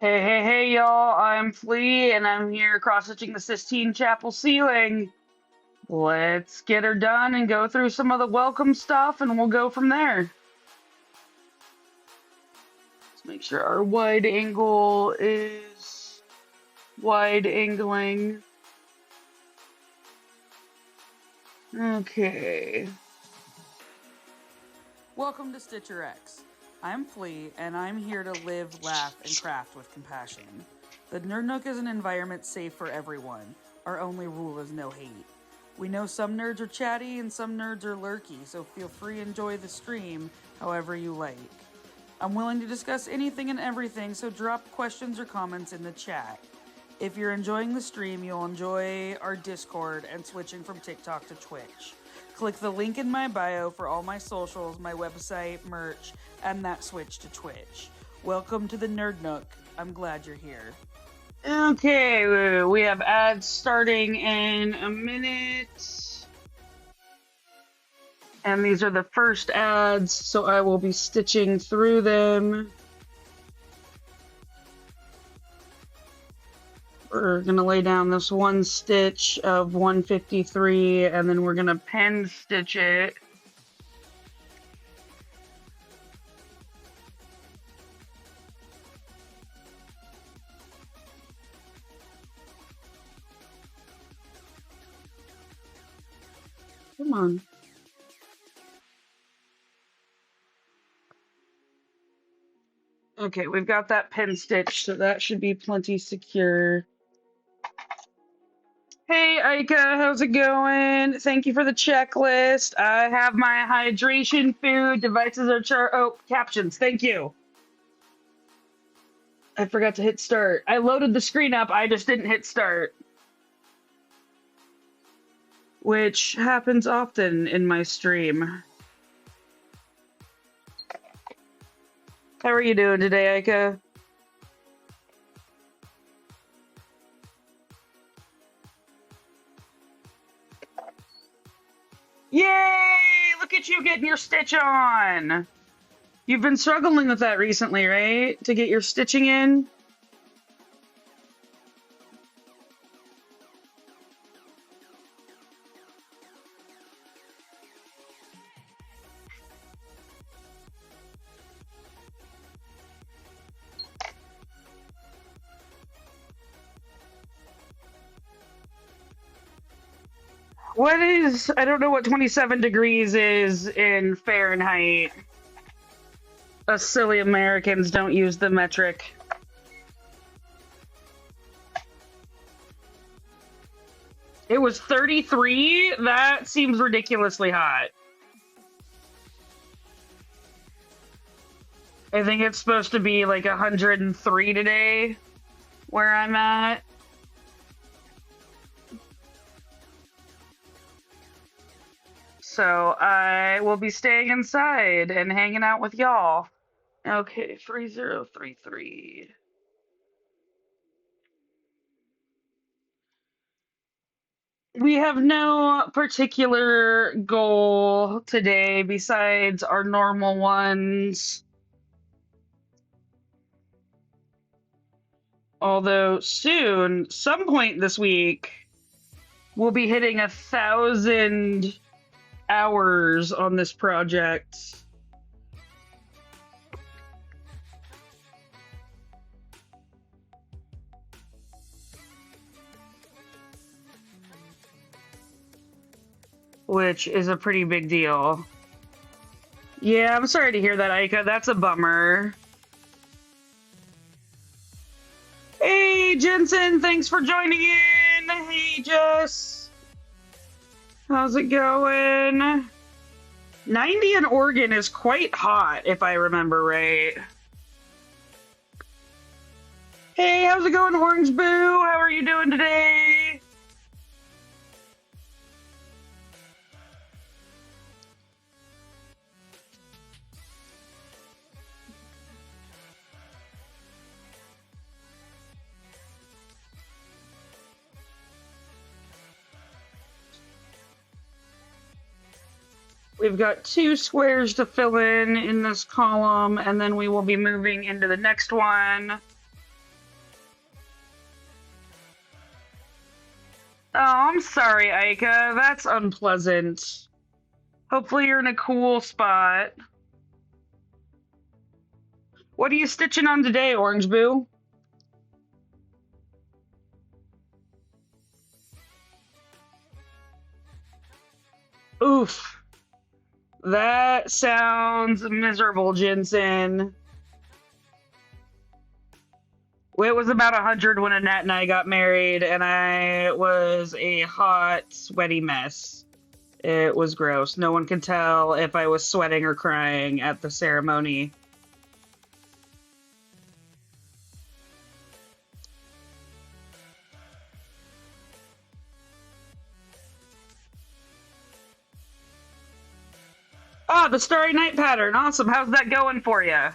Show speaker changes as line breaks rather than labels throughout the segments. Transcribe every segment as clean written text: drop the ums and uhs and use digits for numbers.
Hey, hey, hey, y'all. I'm Flea, and I'm here cross-stitching the Sistine Chapel ceiling. Let's get her done and go through some of the welcome stuff, and we'll go from there. Let's make sure our wide angle is wide angling. Okay. Welcome to StitcherX. I'm Flea, and I'm here to live, laugh, and craft with compassion. The Nerd Nook is an environment safe for everyone. Our only rule is no hate. We know some nerds are chatty and some nerds are lurky, so feel free to enjoy the stream however you like. I'm willing to discuss anything and everything, so drop questions or comments in the chat. If you're enjoying the stream, you'll enjoy our Discord and switching from TikTok to Twitch. Click the link in my bio for all my socials, my website, merch, and that switch to Twitch. Welcome to the Nerd Nook. I'm glad you're here. Okay, we have ads starting in a minute. And these are the first ads, so I will be stitching through them. We're going to lay down this one stitch of 153, and then we're going to pen stitch it. Come on. Okay, we've got that pen stitch, so that should be plenty secure. Hey, Aika, how's it going? Thank you for the checklist. I have my hydration, food, devices are captions. Thank you. I forgot to hit start. I loaded the screen up, I just didn't hit start. Which happens often in my stream. How are you doing today, Aika? Yay! Look at you getting your stitch on! You've been struggling with that recently, right? To get your stitching in? I don't know what 27 degrees is in Fahrenheit. Us silly Americans don't use the metric. It was 33? That seems ridiculously hot. I think it's supposed to be like 103 today, where I'm at. So I will be staying inside and hanging out with y'all. Okay, 3033. We have no particular goal today besides our normal ones. Although soon, some point this week, we'll be hitting 1,000 hours on this project. Which is a pretty big deal. Yeah, I'm sorry to hear that, Aika. That's a bummer. Hey, Jensen, thanks for joining in. Hey, Jess. How's it going? 90 in Oregon is quite hot, if I remember right. Hey, how's it going, Orange Boo? How are you doing today? We've got 2 squares to fill in this column, and then we will be moving into the next one. I'm sorry, Aika. That's unpleasant. Hopefully you're in a cool spot. What are you stitching on today, Orange Boo? Oof. That sounds miserable, Jensen. It was about 100 when Annette and I got married, and I was a hot, sweaty mess. It was gross. No one could tell if I was sweating or crying at the ceremony. Ah, the Starry Night pattern. Awesome. How's that going for you?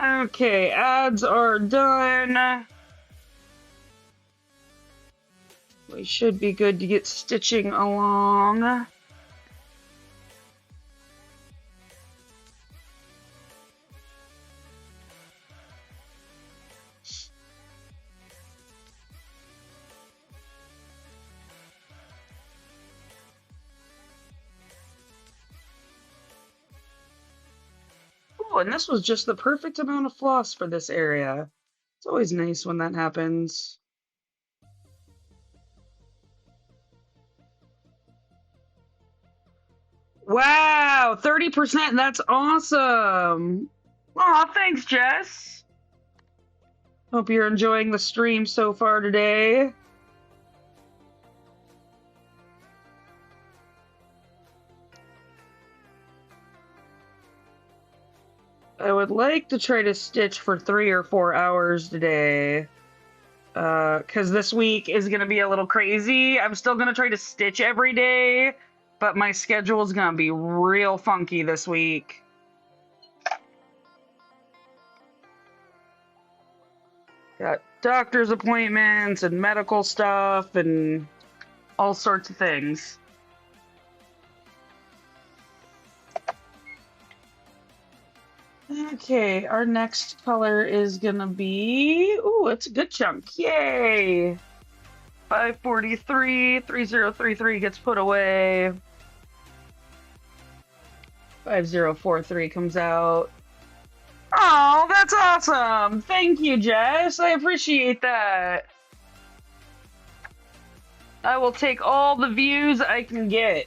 Okay, ads are done. We should be good to get stitching along. Oh, and this was just the perfect amount of floss for this area. It's always nice when that happens. Wow, 30%. That's awesome. Aw, thanks, Jess. Hope you're enjoying the stream so far today. I would like to try to stitch for 3 or 4 hours today. Because this week is going to be a little crazy. I'm still going to try to stitch every day, but my schedule is going to be real funky this week. Got doctor's appointments and medical stuff and all sorts of things. Okay, our next color is gonna be, ooh, it's a good chunk. Yay! 543, 3033 gets put away. 5043 comes out. Oh, that's awesome! Thank you, Jess. I appreciate that. I will take all the views I can get.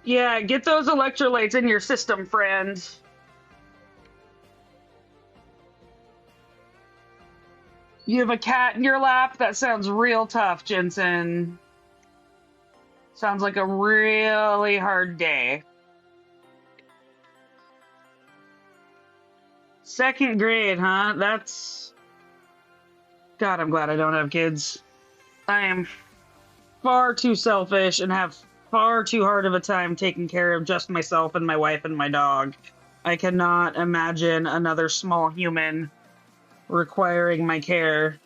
Yeah, get those electrolytes in your system, friend. You have a cat in your lap? That sounds real tough, Jensen. Sounds like a really hard day. 2nd grade, huh? That's... God, I'm glad I don't have kids. I am far too selfish and have far too hard of a time taking care of just myself and my wife and my dog. I cannot imagine another small human requiring my care.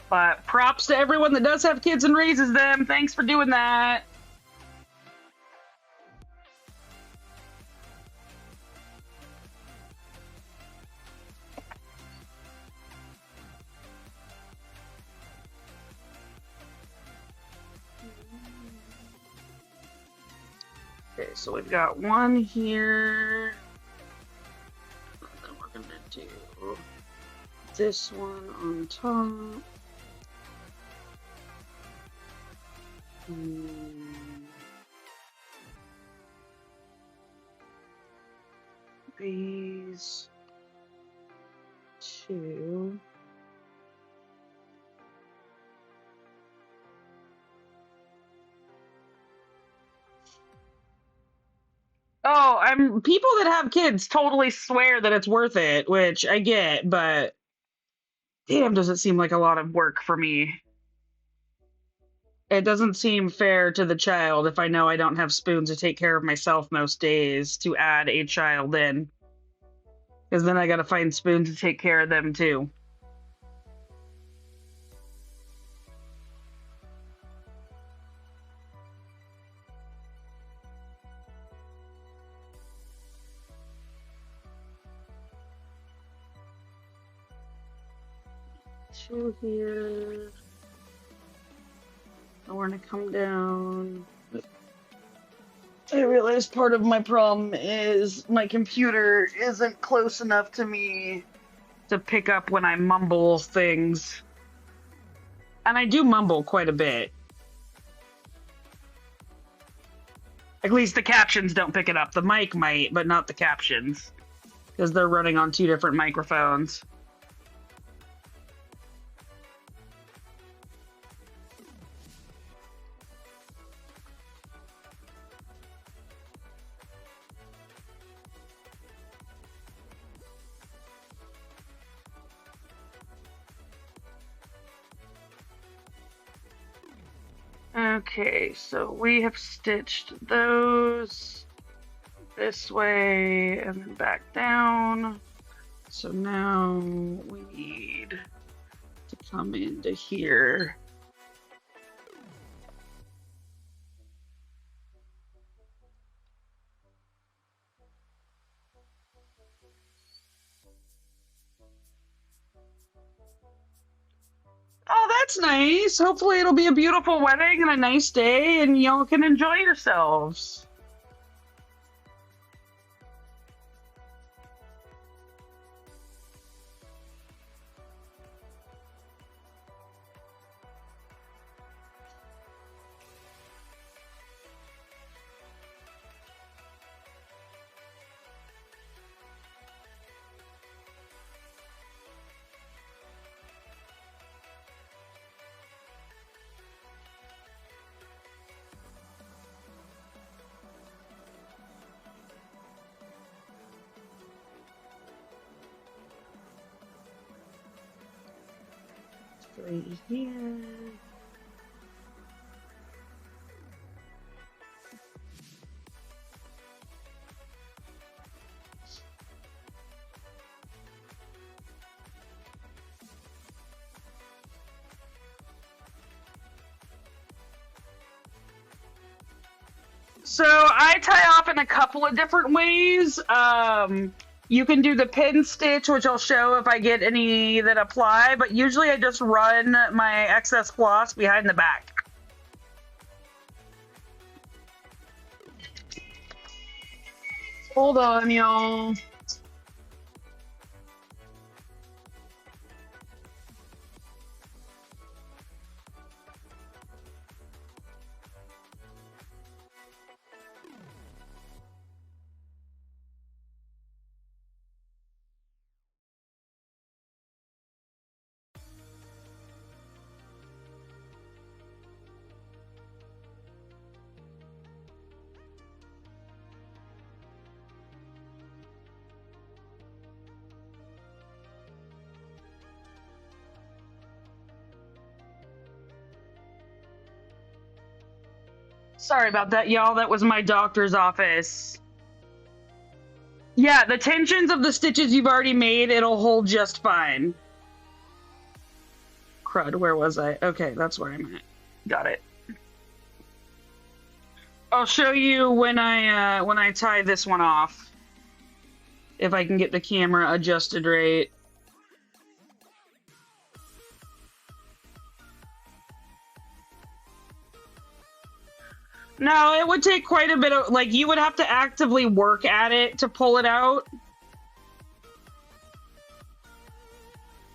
But props to everyone that does have kids and raises them. Thanks for doing that. Okay, so we've got one here. And then we're gonna do this one on top. These two. Oh, I'm people that have kids totally swear that it's worth it, which I get, but damn, does it seem like a lot of work for me. It doesn't seem fair to the child if I know I don't have spoons to take care of myself most days to add a child in, because then I got to find spoons to take care of them too. Two here. I want to come down. I realize part of my problem is my computer isn't close enough to me to pick up when I mumble things. And I do mumble quite a bit. At least the captions don't pick it up. The mic might, but not the captions. Because they're running on two different microphones. Okay, so we have stitched those this way and then back down. So now we need to come into here. Oh, that's nice. Hopefully it'll be a beautiful wedding and a nice day and y'all can enjoy yourselves. Three here. So I tie off in a couple of different ways. You can do the pin stitch, which I'll show if I get any that apply, but usually I just run my excess floss behind the back. Hold on, y'all. Sorry about that, y'all. That was my doctor's office. Yeah, the tensions of the stitches you've already made, it'll hold just fine. Crud, where was I? Okay, that's where I'm at. Got it. I'll show you when I tie this one off. If I can get the camera adjusted right. No, it would take quite a bit of, like, you would have to actively work at it to pull it out.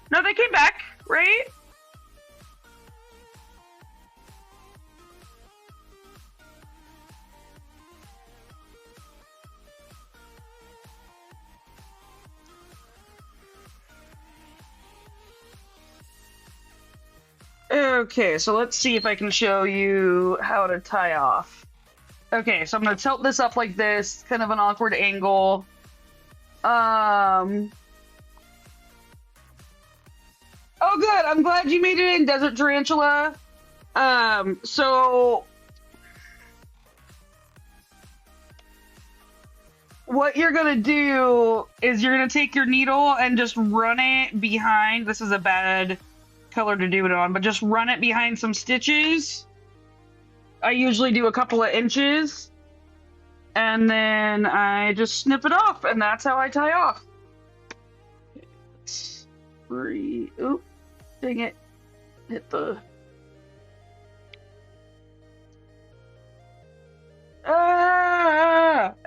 No, they came back, right? Okay, so let's see if I can show you how to tie off. Okay, so I'm gonna tilt this up like this, kind of an awkward angle. Oh good, I'm glad you made it in, Desert Tarantula. So what you're gonna do is you're gonna take your needle and just run it behind, this is a bad color to do it on, but just run it behind some stitches. I usually do a couple of inches, and then I just snip it off, and that's how I tie off. Oop, dang it. Hit the...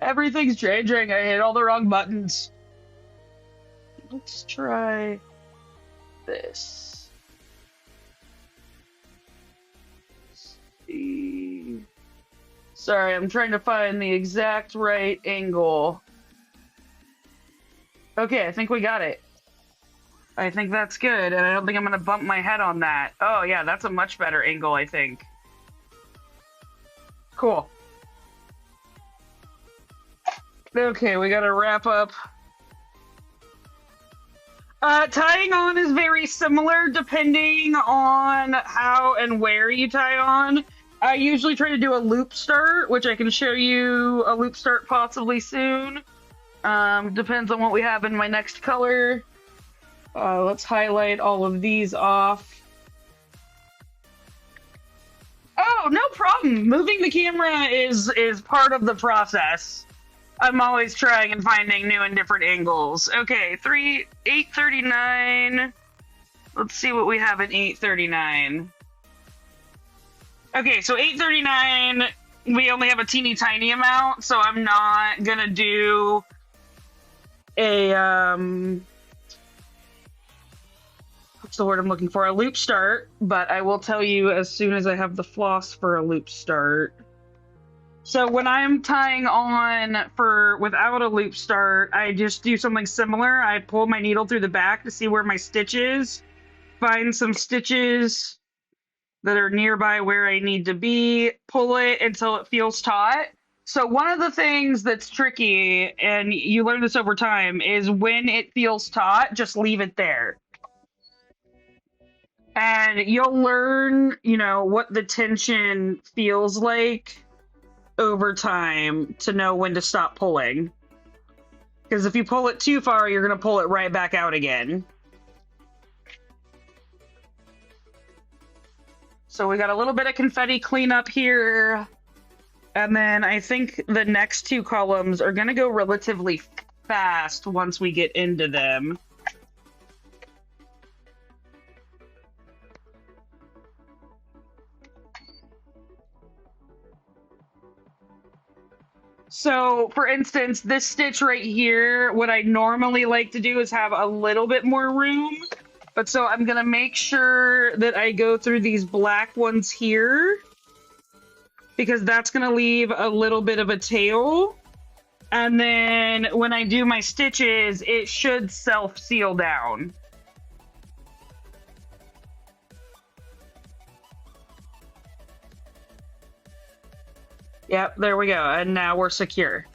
Everything's changing. I hit all the wrong buttons. Let's try this. Sorry, I'm trying to find the exact right angle. Okay, I think we got it. I think that's good, and I don't think I'm gonna bump my head on that. Oh yeah, that's a much better angle, I think. Cool. Okay, we gotta wrap up. Tying on is very similar depending on how and where you tie on. I usually try to do a loop start, which I can show you a loop start possibly soon. Depends on what we have in my next color. Let's highlight all of these off. Oh, no problem. Moving the camera is part of the process. I'm always trying and finding new and different angles. Okay, 839. Let's see what we have in 839. Okay, so 839, we only have a teeny tiny amount, so I'm not gonna do a, what's the word I'm looking for? A loop start, but I will tell you as soon as I have the floss for a loop start. So when I'm tying on without a loop start, I just do something similar. I pull my needle through the back to see where my stitch is, find some stitches that are nearby where I need to be, pull it until it feels taut. So one of the things that's tricky, and you learn this over time, is when it feels taut, just leave it there. And you'll learn, what the tension feels like over time to know when to stop pulling. Because if you pull it too far, you're going to pull it right back out again. So we got a little bit of confetti cleanup here. And then I think the next two columns are going to go relatively fast once we get into them. So, for instance, this stitch right here, what I normally like to do is have a little bit more room. But so I'm going to make sure that I go through these black ones here, because that's going to leave a little bit of a tail. And then when I do my stitches, it should self-seal down. Yep, there we go. And now we're secure.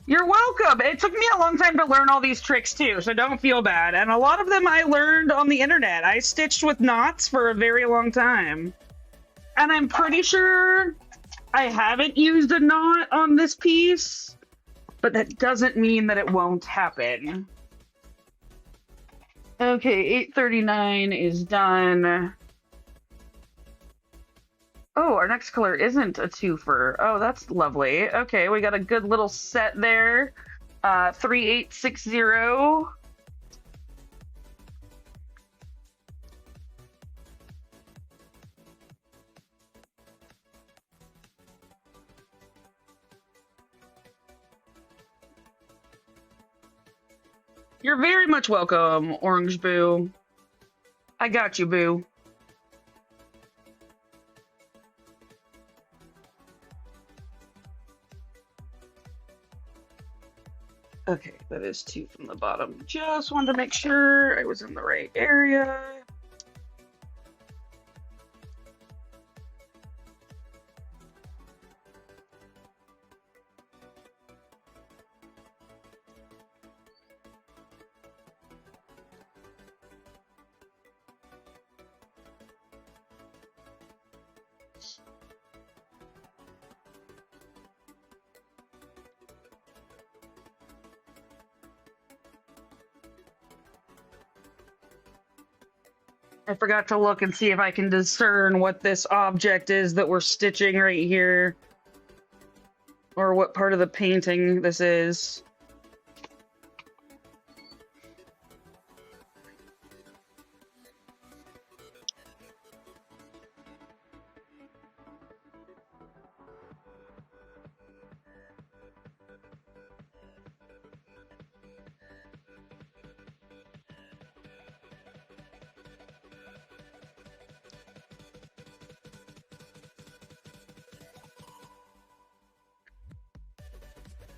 You're welcome. It took me a long time to learn all these tricks too, so don't feel bad. And a lot of them I learned on the internet. I stitched with knots for a very long time. And I'm pretty sure I haven't used a knot on this piece, but that doesn't mean that it won't happen. Okay, 839 is done. Oh, our next color isn't a twofer. Oh, that's lovely. Okay, we got a good little set there. 3860. You're very much welcome, Orange Boo. I got you, Boo. Okay, that is 2 from the bottom. Just wanted to make sure I was in the right area. I forgot to look and see if I can discern what this object is that we're stitching right here. Or what part of the painting this is.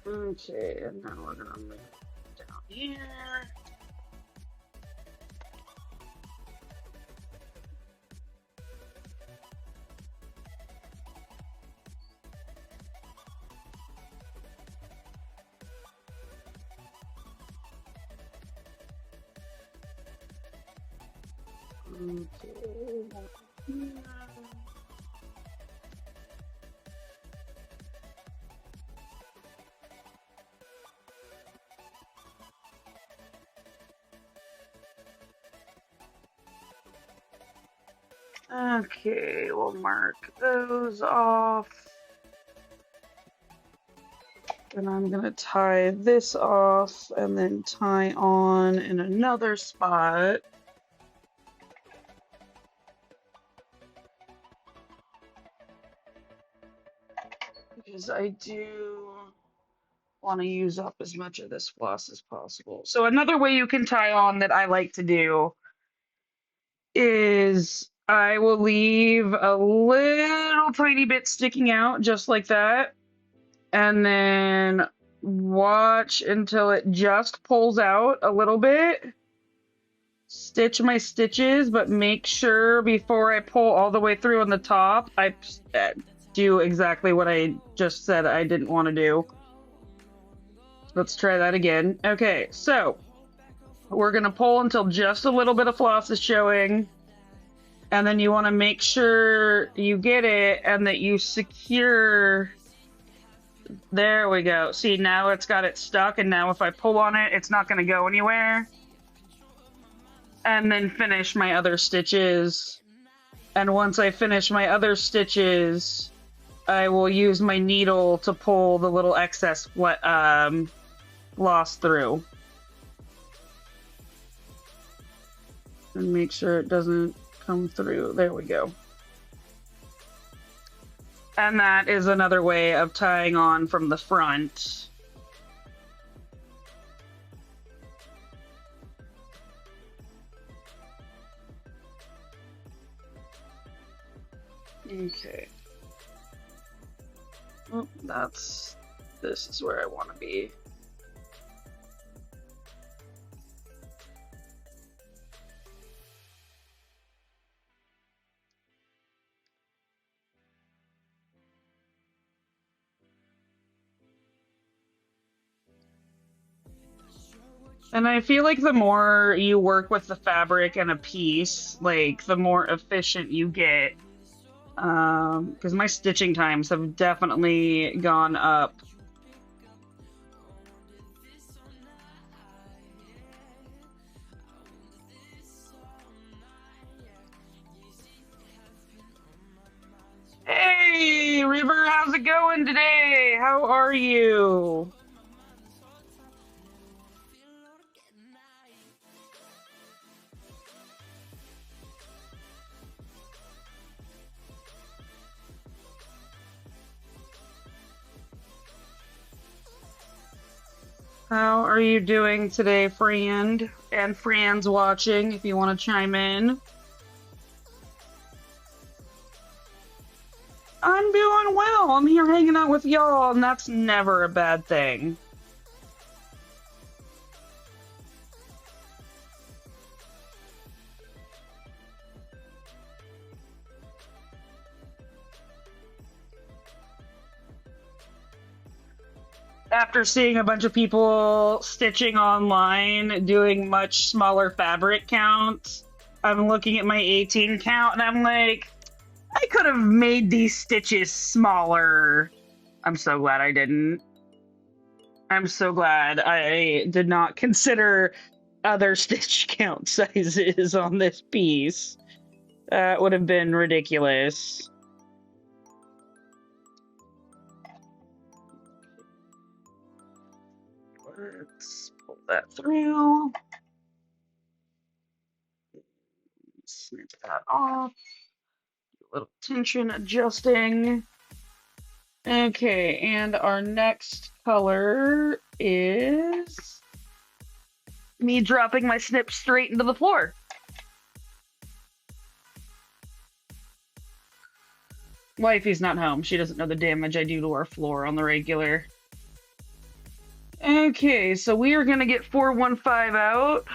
Okay, and now we're gonna move down here. Okay. Okay, we'll mark those off. And I'm gonna tie this off and then tie on in another spot. Because I do want to use up as much of this floss as possible. So another way you can tie on that I like to do is I will leave a little tiny bit sticking out just like that, and then watch until it just pulls out a little bit. Stitch my stitches, but make sure before I pull all the way through on the top, I do exactly what I just said I didn't want to do. Let's try that again. Okay, so we're gonna pull until just a little bit of floss is showing, and then you want to make sure you get it and that you secure. There we go. See, now it's got it stuck, and now if I pull on it, it's not going to go anywhere. And then finish my other stitches. And once I finish my other stitches, I will use my needle to pull the little excess floss through. And make sure it doesn't come through. There we go. And that is another way of tying on from the front. Okay. Oh, this is where I want to be. And I feel like the more you work with the fabric in a piece, like the more efficient you get. Because my stitching times have definitely gone up. Hey, River, how's it going today? How are you? How are you doing today, friend? And friends watching, if you want to chime in. I'm doing well. I'm here hanging out with y'all, and that's never a bad thing. After seeing a bunch of people stitching online, doing much smaller fabric counts, I'm looking at my 18 count, and I'm like, I could have made these stitches smaller. I'm so glad I didn't. I'm so glad I did not consider other stitch count sizes on this piece. That would have been ridiculous. Let's pull that through. Snip that off. A little tension adjusting. Okay, and our next color is me dropping my snip straight into the floor. Wifey's not home. She doesn't know the damage I do to our floor on the regular. Okay, so we are going to get 415 out.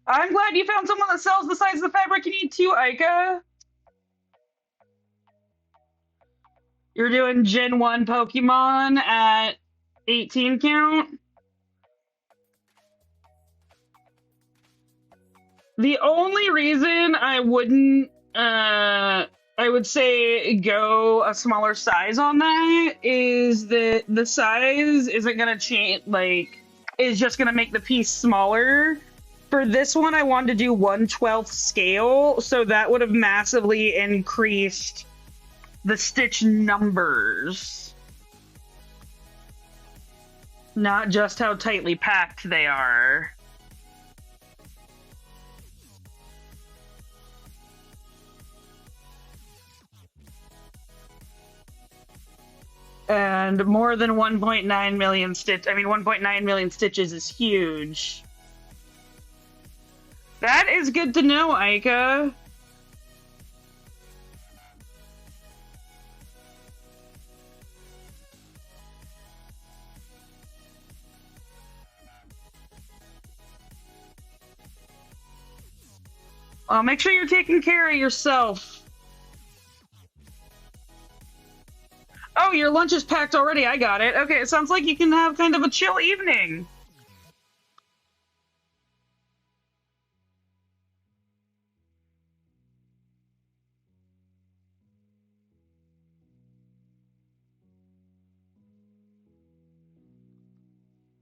I'm glad you found someone that sells the size of the fabric you need too, Aika. You're doing Gen 1 Pokemon at 18 count? The only reason I wouldn't, I would say go a smaller size on that is that the size isn't going to change, like, is just going to make the piece smaller. For this one, I wanted to do 1/12 scale, so that would have massively increased the stitch numbers. Not just how tightly packed they are. And more than 1.9 million 1.9 million stitches is huge. That is good to know, Aika. Make sure you're taking care of yourself. Oh, your lunch is packed already. I got it. Okay, it sounds like you can have kind of a chill evening.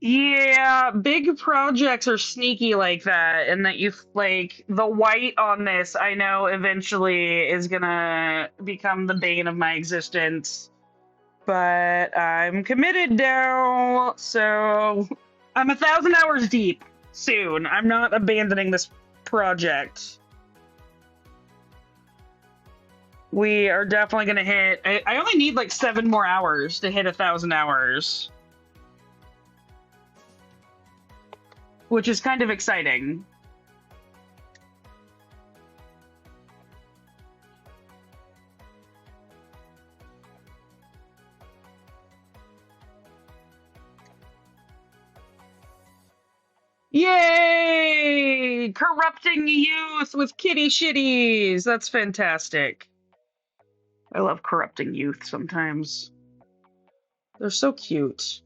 Yeah, big projects are sneaky like that, and that like the white on this, I know eventually is gonna become the bane of my existence. But I'm committed now, so I'm 1,000 hours deep soon. I'm not abandoning this project. We are definitely gonna hit. I only need like 7 more hours to hit 1,000 hours, which is kind of exciting. Yay! Corrupting youth with kitty shitties. That's fantastic. I love corrupting youth sometimes. They're so cute.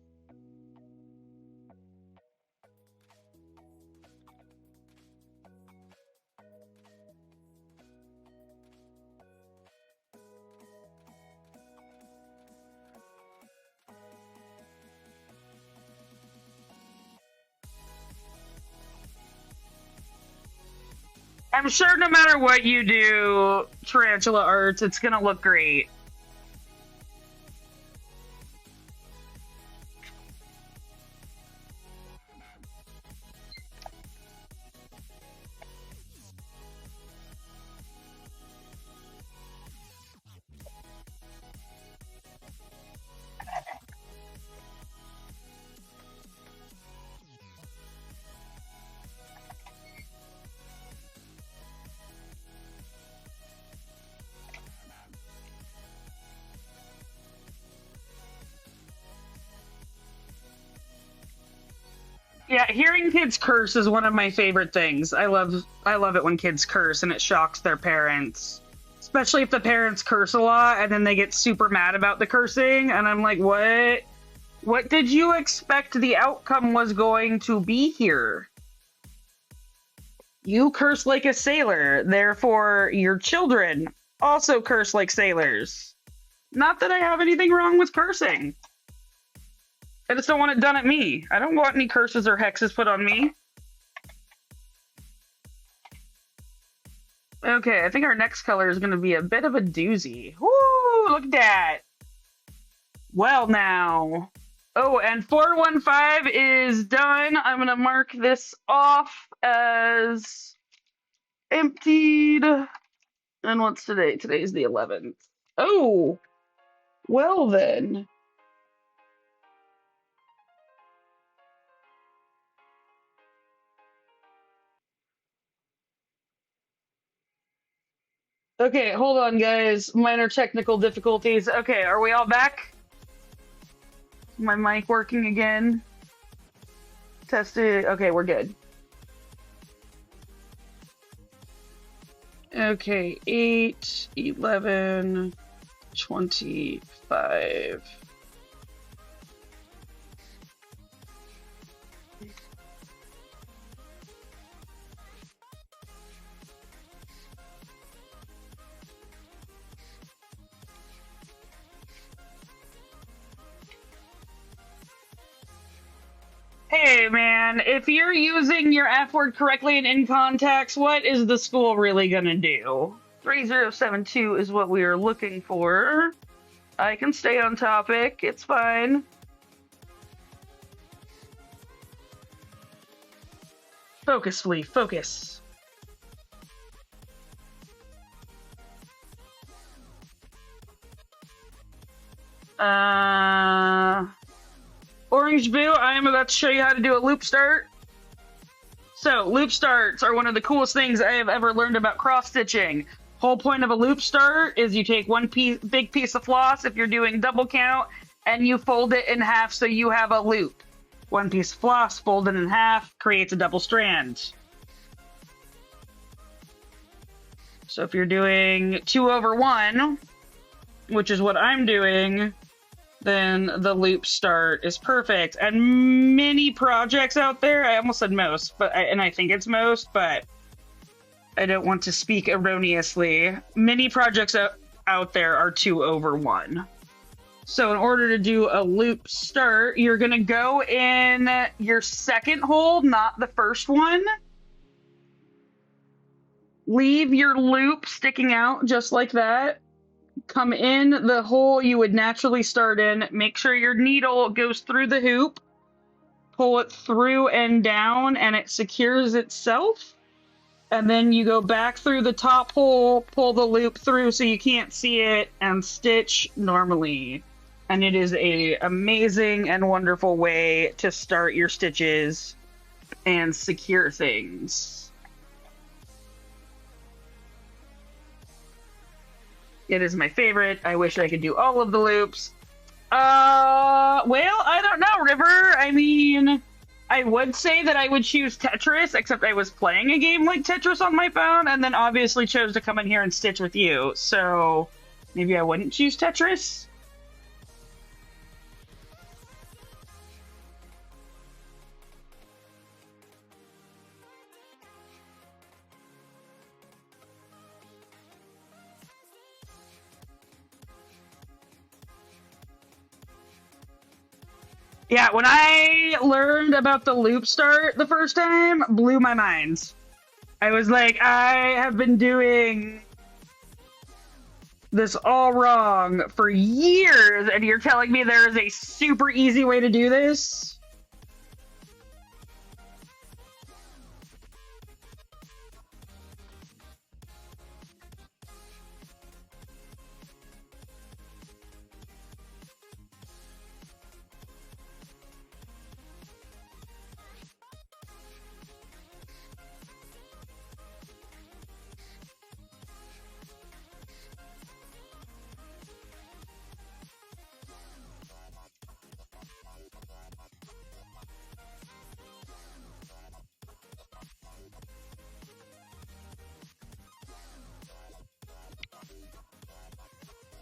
I'm sure no matter what you do, Tarantula Arts, it's gonna look great. Yeah, hearing kids curse is one of my favorite things. I love it when kids curse and it shocks their parents. Especially if the parents curse a lot and then they get super mad about the cursing and I'm like, "What? What did you expect the outcome was going to be here? You curse like a sailor, therefore your children also curse like sailors." Not that I have anything wrong with cursing. I just don't want it done at me. I don't want any curses or hexes put on me. Okay, I think our next color is going to be a bit of a doozy. Woo, look at that. Well, now. Oh, and 415 is done. I'm going to mark this off as emptied. And what's today? Today's the 11th. Oh, well then. Okay, hold on, guys. Minor technical difficulties. Okay, are we all back? My mic working again? Tested. Okay, we're good. Okay, 8, 11, 25. Hey man, if you're using your F word correctly and in context, what is the school really gonna do? 3072 is what we are looking for. I can stay on topic, it's fine. Focus, Flea, focus. Orange Boo, I am about to show you how to do a loop start. So, loop starts are one of the coolest things I have ever learned about cross-stitching. Whole point of a loop start is you take one big piece of floss, if you're doing double count, and you fold it in half so you have a loop. One piece of floss folded in half creates a double strand. So if you're doing 2/1, which is what I'm doing, then the loop start is perfect. And many projects out there, I almost said most, and I think it's most, but I don't want to speak erroneously. Many projects out there are 2/1. So in order to do a loop start, you're going to go in your second hold, not the first one. Leave your loop sticking out just like that. Come in the hole you would naturally start in. Make sure your needle goes through the hoop. Pull it through and down, and it secures itself. And then you go back through the top hole, pull the loop through so you can't see it, and stitch normally. And it is an amazing and wonderful way to start your stitches and secure things. It is my favorite. I wish I could do all of the loops. Well, I don't know, River. I mean, I would say that I would choose Tetris, except I was playing a game like Tetris on my phone, and then obviously chose to come in here and stitch with you. So maybe I wouldn't choose Tetris. Yeah, when I learned about the loop start the first time, blew my mind. I was like, I have been doing this all wrong for years, and you're telling me there is a super easy way to do this?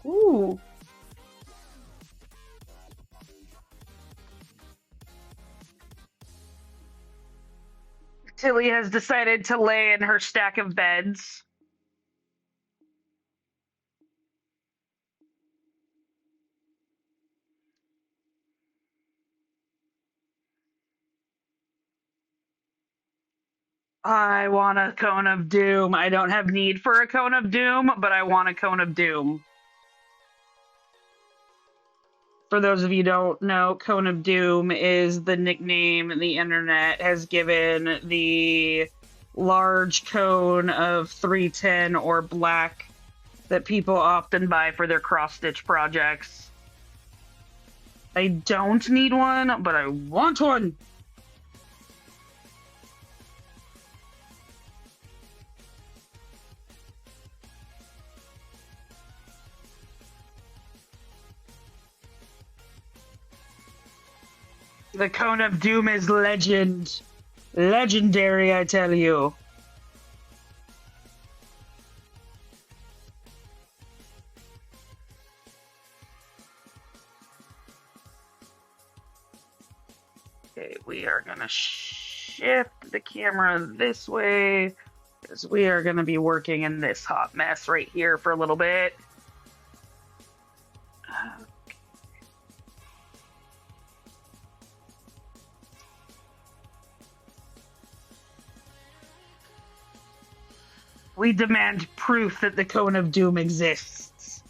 Ooh. Tilly has decided to lay in her stack of beds. I want a cone of doom. I don't have need for a cone of doom, but I want a cone of doom. For those of you who don't know, cone of doom is the nickname the internet has given the large cone of 310 or black that people often buy for their cross-stitch projects. I don't need one, but I want one. The cone of doom is legendary, I tell you. Okay, we are gonna shift the camera this way because we are gonna be working in this hot mess right here for a little bit. We demand proof that the cone of doom exists.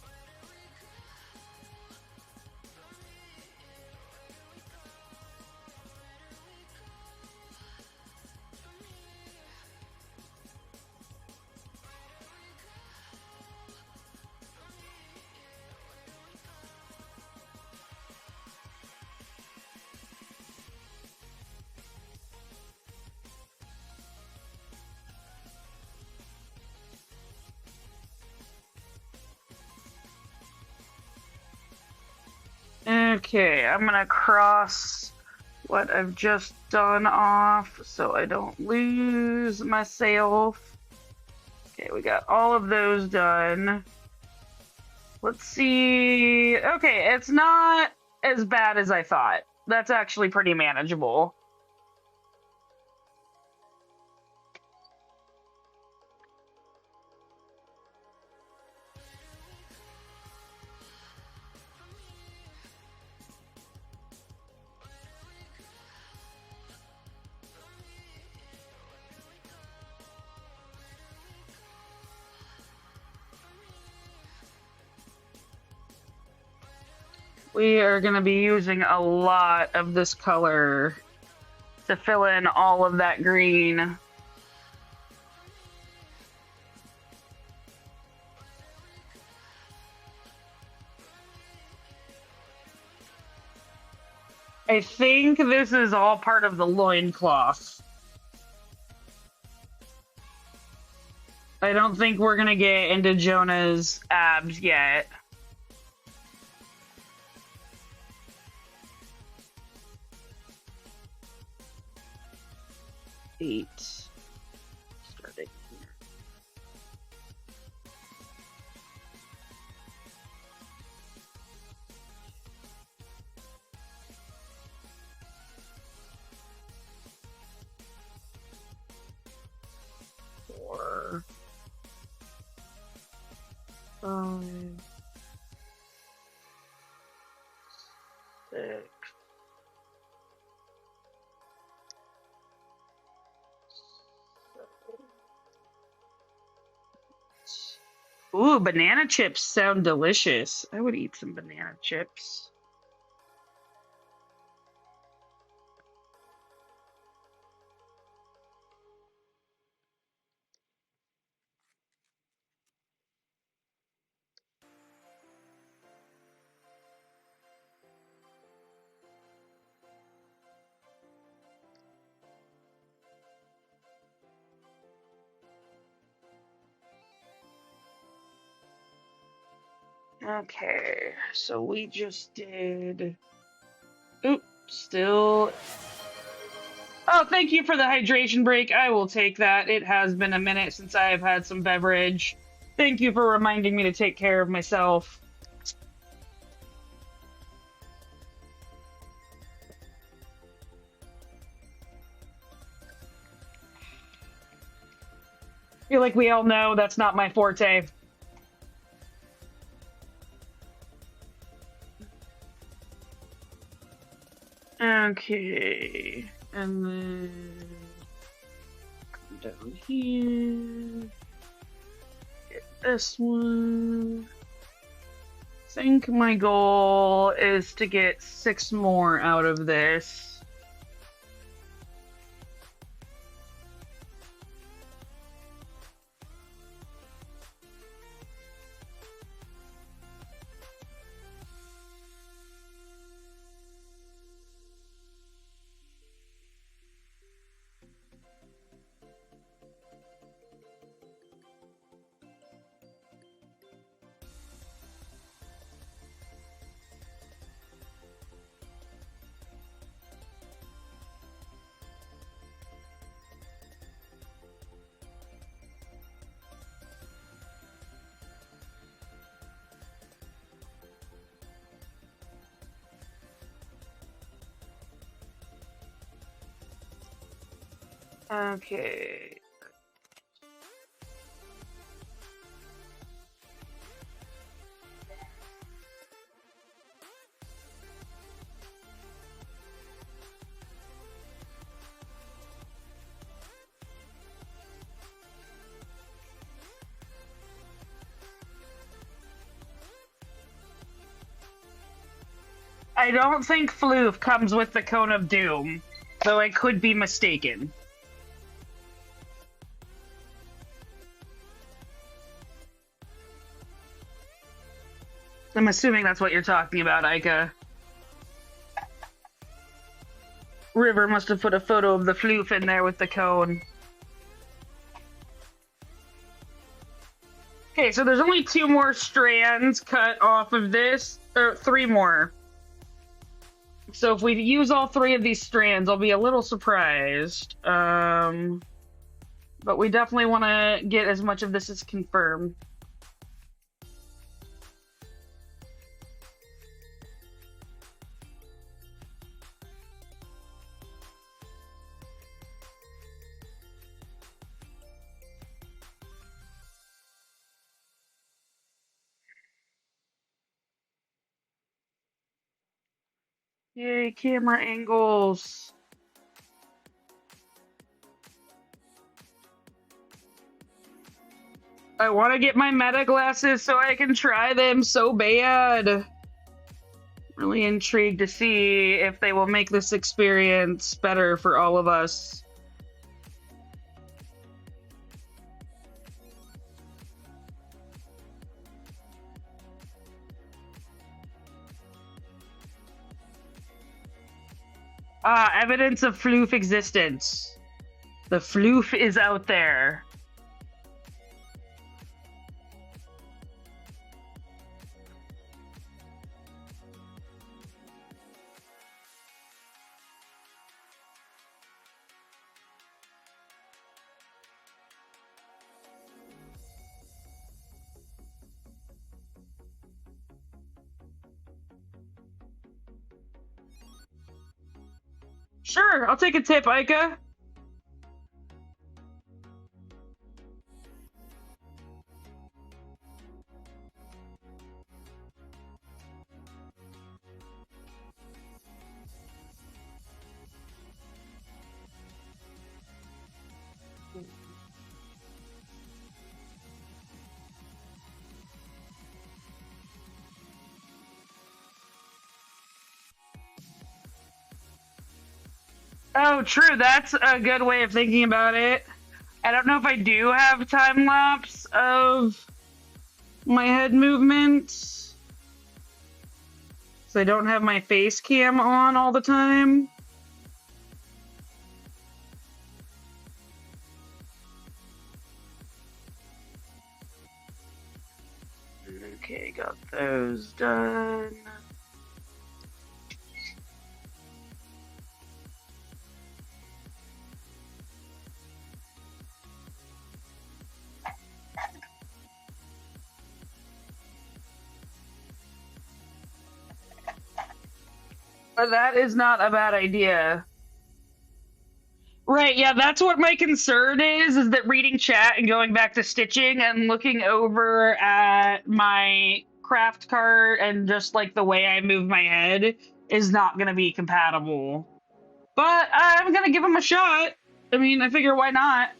Okay, I'm gonna cross what I've just done off so I don't lose myself. Okay, we got all of those done. Let's see. Okay, it's not as bad as I thought. That's actually pretty manageable. We are going to be using a lot of this color to fill in all of that green. I think this is all part of the loincloth. I don't think we're going to get into Jonah's abs yet. Eight. Starting here. Four. 5. 6. Ooh, banana chips sound delicious. I would eat some banana chips. Okay, so we just did... Oop, still... Oh, thank you for the hydration break. I will take that. It has been a minute since I have had some beverage. Thank you for reminding me to take care of myself. I feel like we all know that's not my forte. Okay, and then Down here. Get this one. I think my goal is to get 6 more out of this. Okay. I don't think floof comes with the Cone of Doom, though I could be mistaken. I'm assuming that's what you're talking about, Aika. River must have put a photo of the floof in there with the cone. Okay, so there's only 2 more strands cut off of this, or 3 more. So if we use all 3 of these strands, I'll be a little surprised. But we definitely want to get as much of this as confirmed. Yay, camera angles. I want to get my meta glasses so I can try them so bad. Really intrigued to see if they will make this experience better for all of us. Evidence of floof existence. The floof is out there. Sure, I'll take a tip, Aika. Oh, true. That's a good way of thinking about it. I don't know if I do have time lapse of my head movements. So I don't have my face cam on all the time. Okay, got those done. But that is not a bad idea. Right, yeah, that's what my concern is that reading chat and going back to stitching and looking over at my craft cart and just like the way I move my head is not going to be compatible. But I'm going to give them a shot. I mean, I figure why not?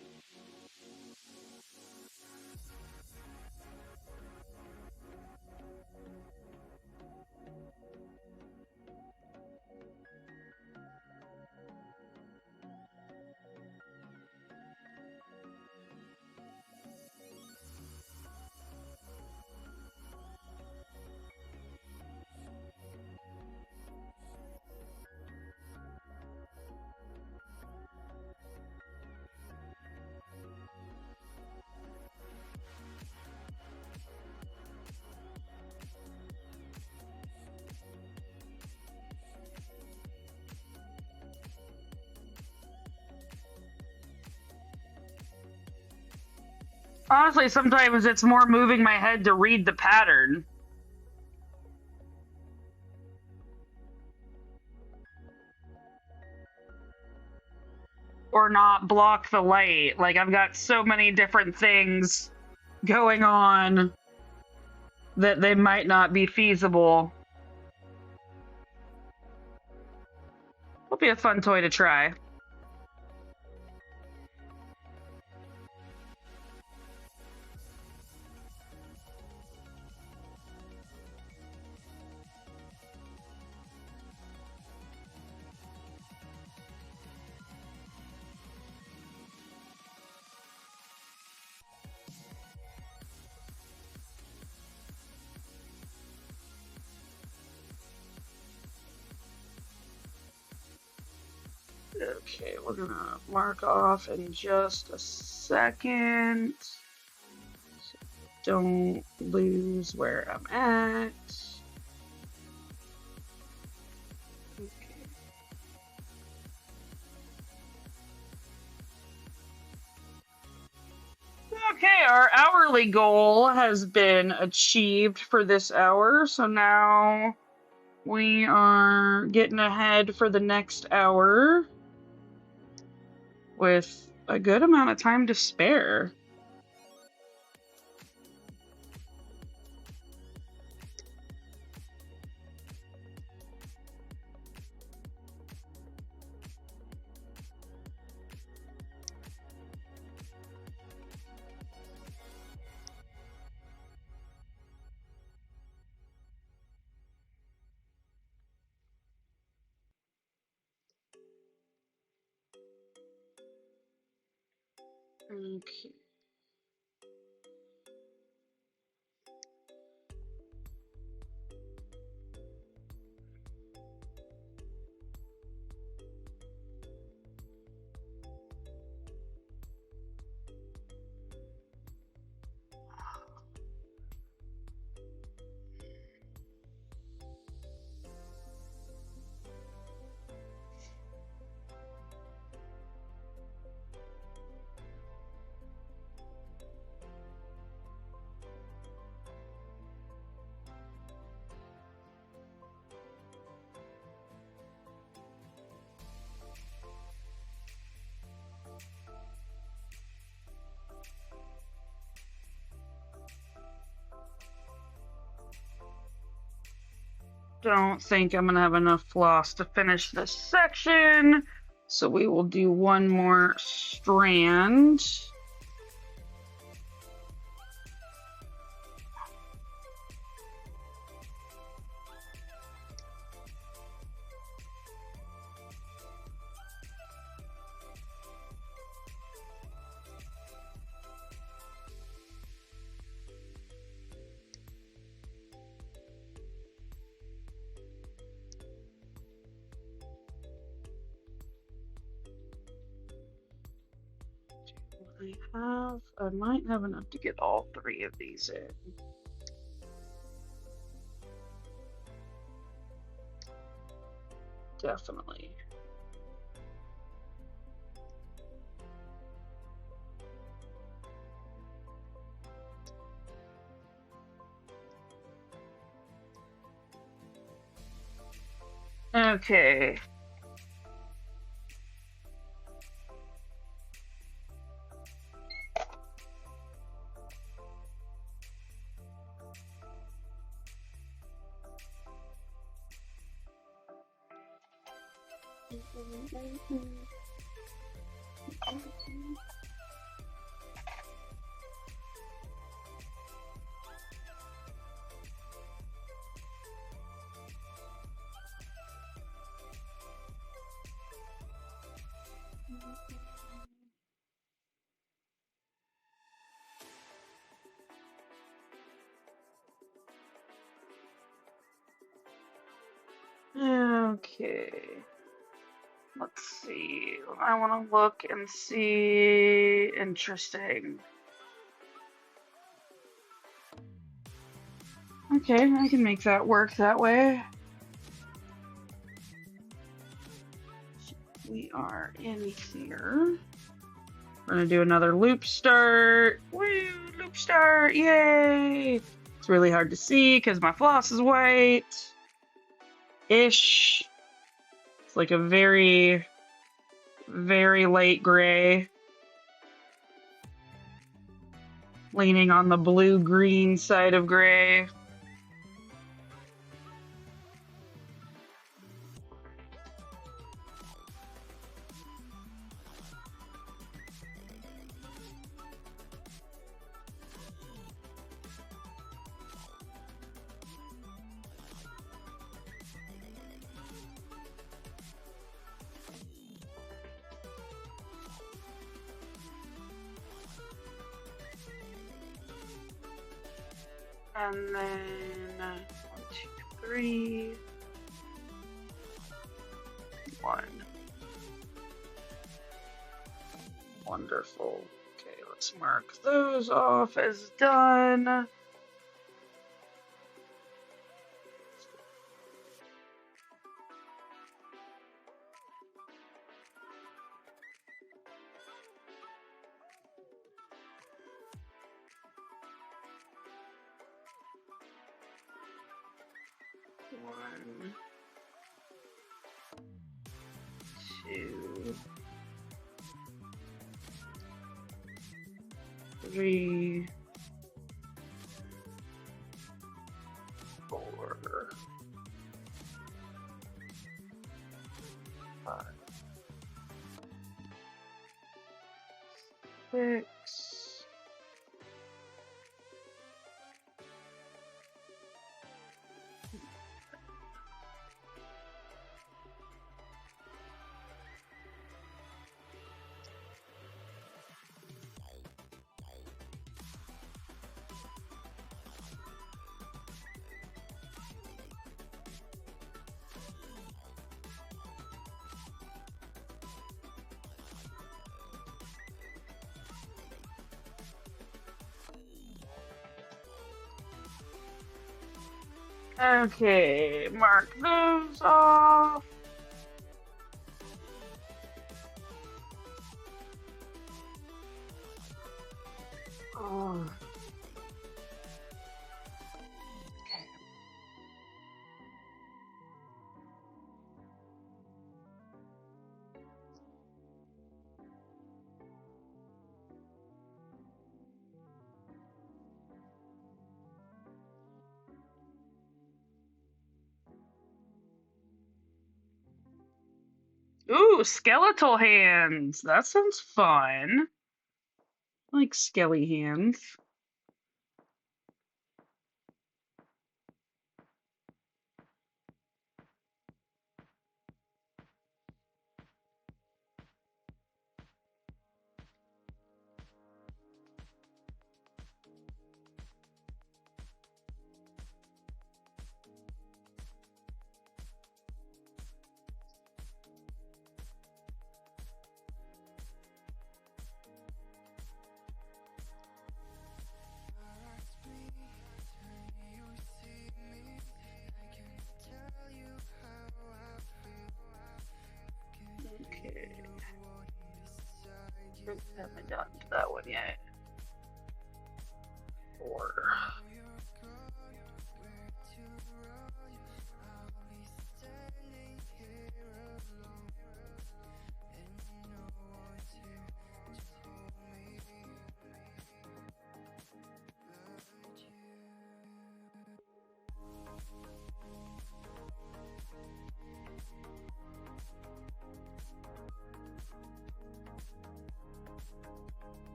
Honestly, sometimes it's more moving my head to read the pattern. Or not block the light. Like, I've got so many different things going on that they might not be feasible. It'll be a fun toy to try. Okay, we're gonna mark off in just a second. So don't lose where I'm at. Okay. Okay, our hourly goal has been achieved for this hour, so now we are getting ahead for the next hour with a good amount of time to spare. Okay. Don't think I'm gonna have enough floss to finish this section, so we will do one more strand. I might have enough to get all three of these in. Definitely. Okay. Okay. Let's see. I want to look and see. Interesting. Okay, I can make that work that way. We are in here. We're gonna do another loop start. Woo, loop start, yay! It's really hard to see because my floss is white-ish. It's like a very, very light gray. Leaning on the blue-green side of gray. And then 1, 2, 3, 1. Wonderful. Okay, let's mark those off as done. One, 2, 3, 4, 5, 6. Okay, mark those off. Oh. Okay. Ooh, skeletal hands. That sounds fun. I like skelly hands. Okay. Haven't gotten to that one yet. 4.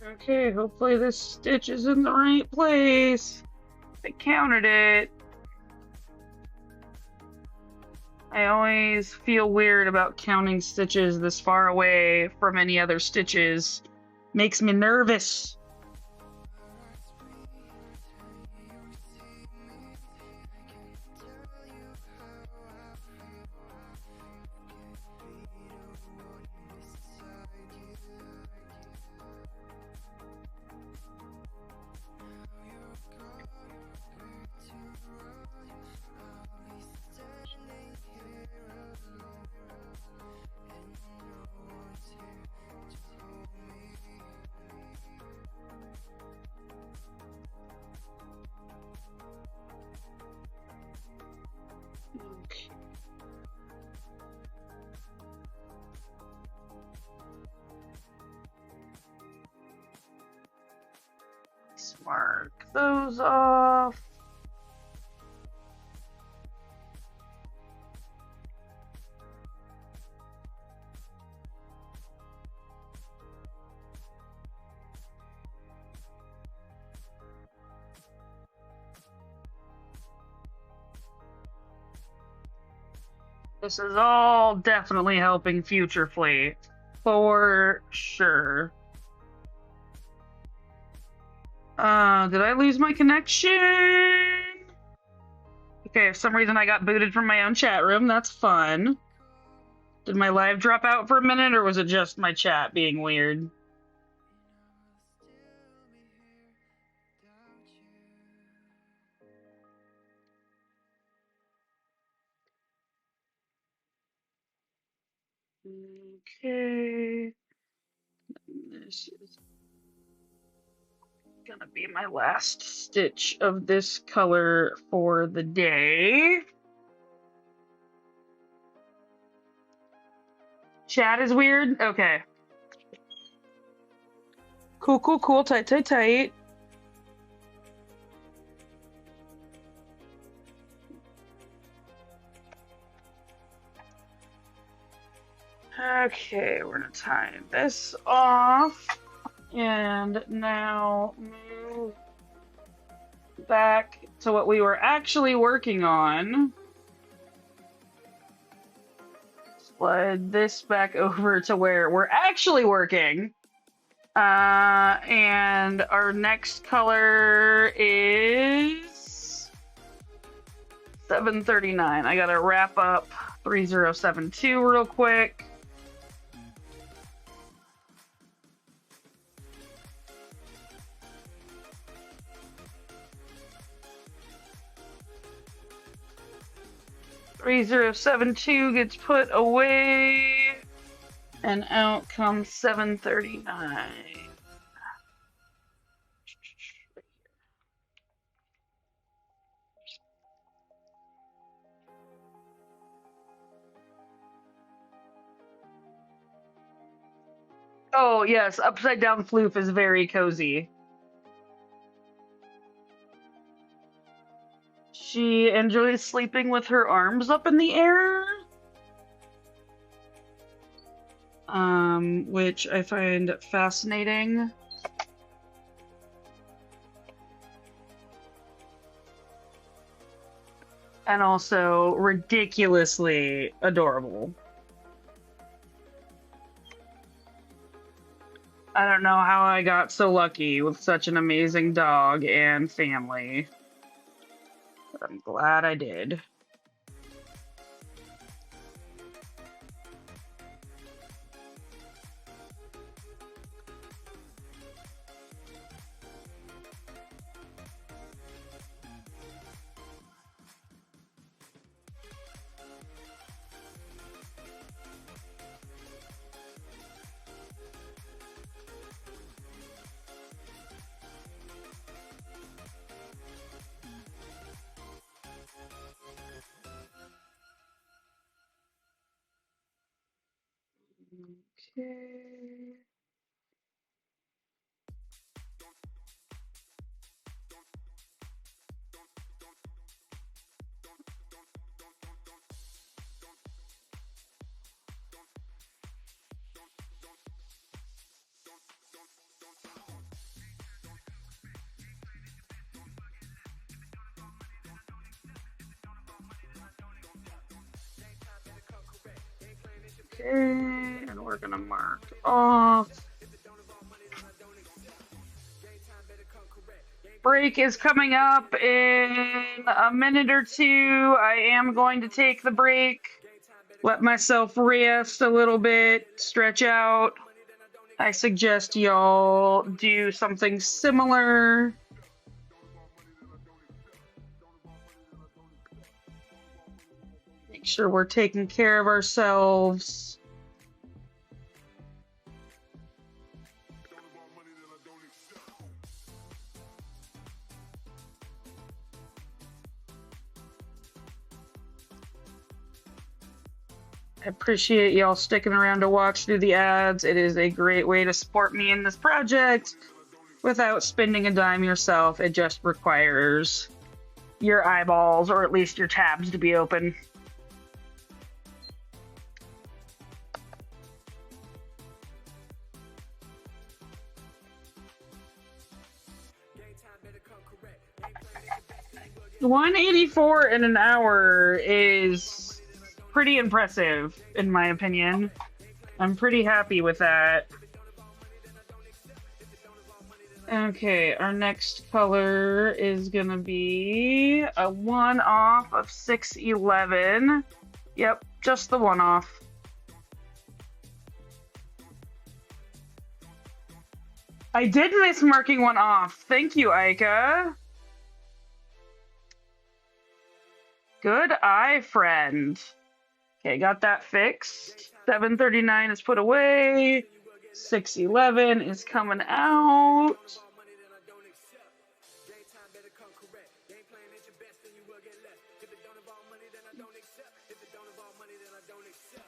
Okay, hopefully this stitch is in the right place. I counted it. I always feel weird about counting stitches this far away from any other stitches. Makes me nervous. Mark those off. This is all definitely helping future Flea. For sure. Did I lose my connection? Okay, for some reason I got booted from my own chat room. That's fun. Did my live drop out for a minute, or was it just my chat being weird? Okay. This is gonna be my last stitch of this color for the day. Chat is weird? Okay. Cool, cool, cool. Tight, tight, tight. Okay, we're gonna tie this off. And now move back to what we were actually working on. Slide this back over to where we're actually working. And our next color is 739. I gotta wrap up 3072 real quick. .3072 gets put away, and out comes 739. Oh yes, upside down floof is very cozy. She enjoys sleeping with her arms up in the air, which I find fascinating. And also ridiculously adorable. I don't know how I got so lucky with such an amazing dog and family. But I'm glad I did. Okay. Okay, and we're gonna mark off. Break is coming up in a minute or two. I am going to take the break, let myself rest a little bit, stretch out. I suggest y'all do something similar. Make sure we're taking care of ourselves. I appreciate y'all sticking around to watch through the ads. It is a great way to support me in this project. without spending a dime yourself. It just requires your eyeballs, or at least your tabs, to be open. $184 in an hour is pretty impressive, in my opinion. I'm pretty happy with that. Okay, our next color is gonna be a one-off of 611. Yep, just the one-off. I did miss marking one off. Thank you, Aika. Good eye, friend. Okay, got that fixed. 739 is put away. 611 is coming out.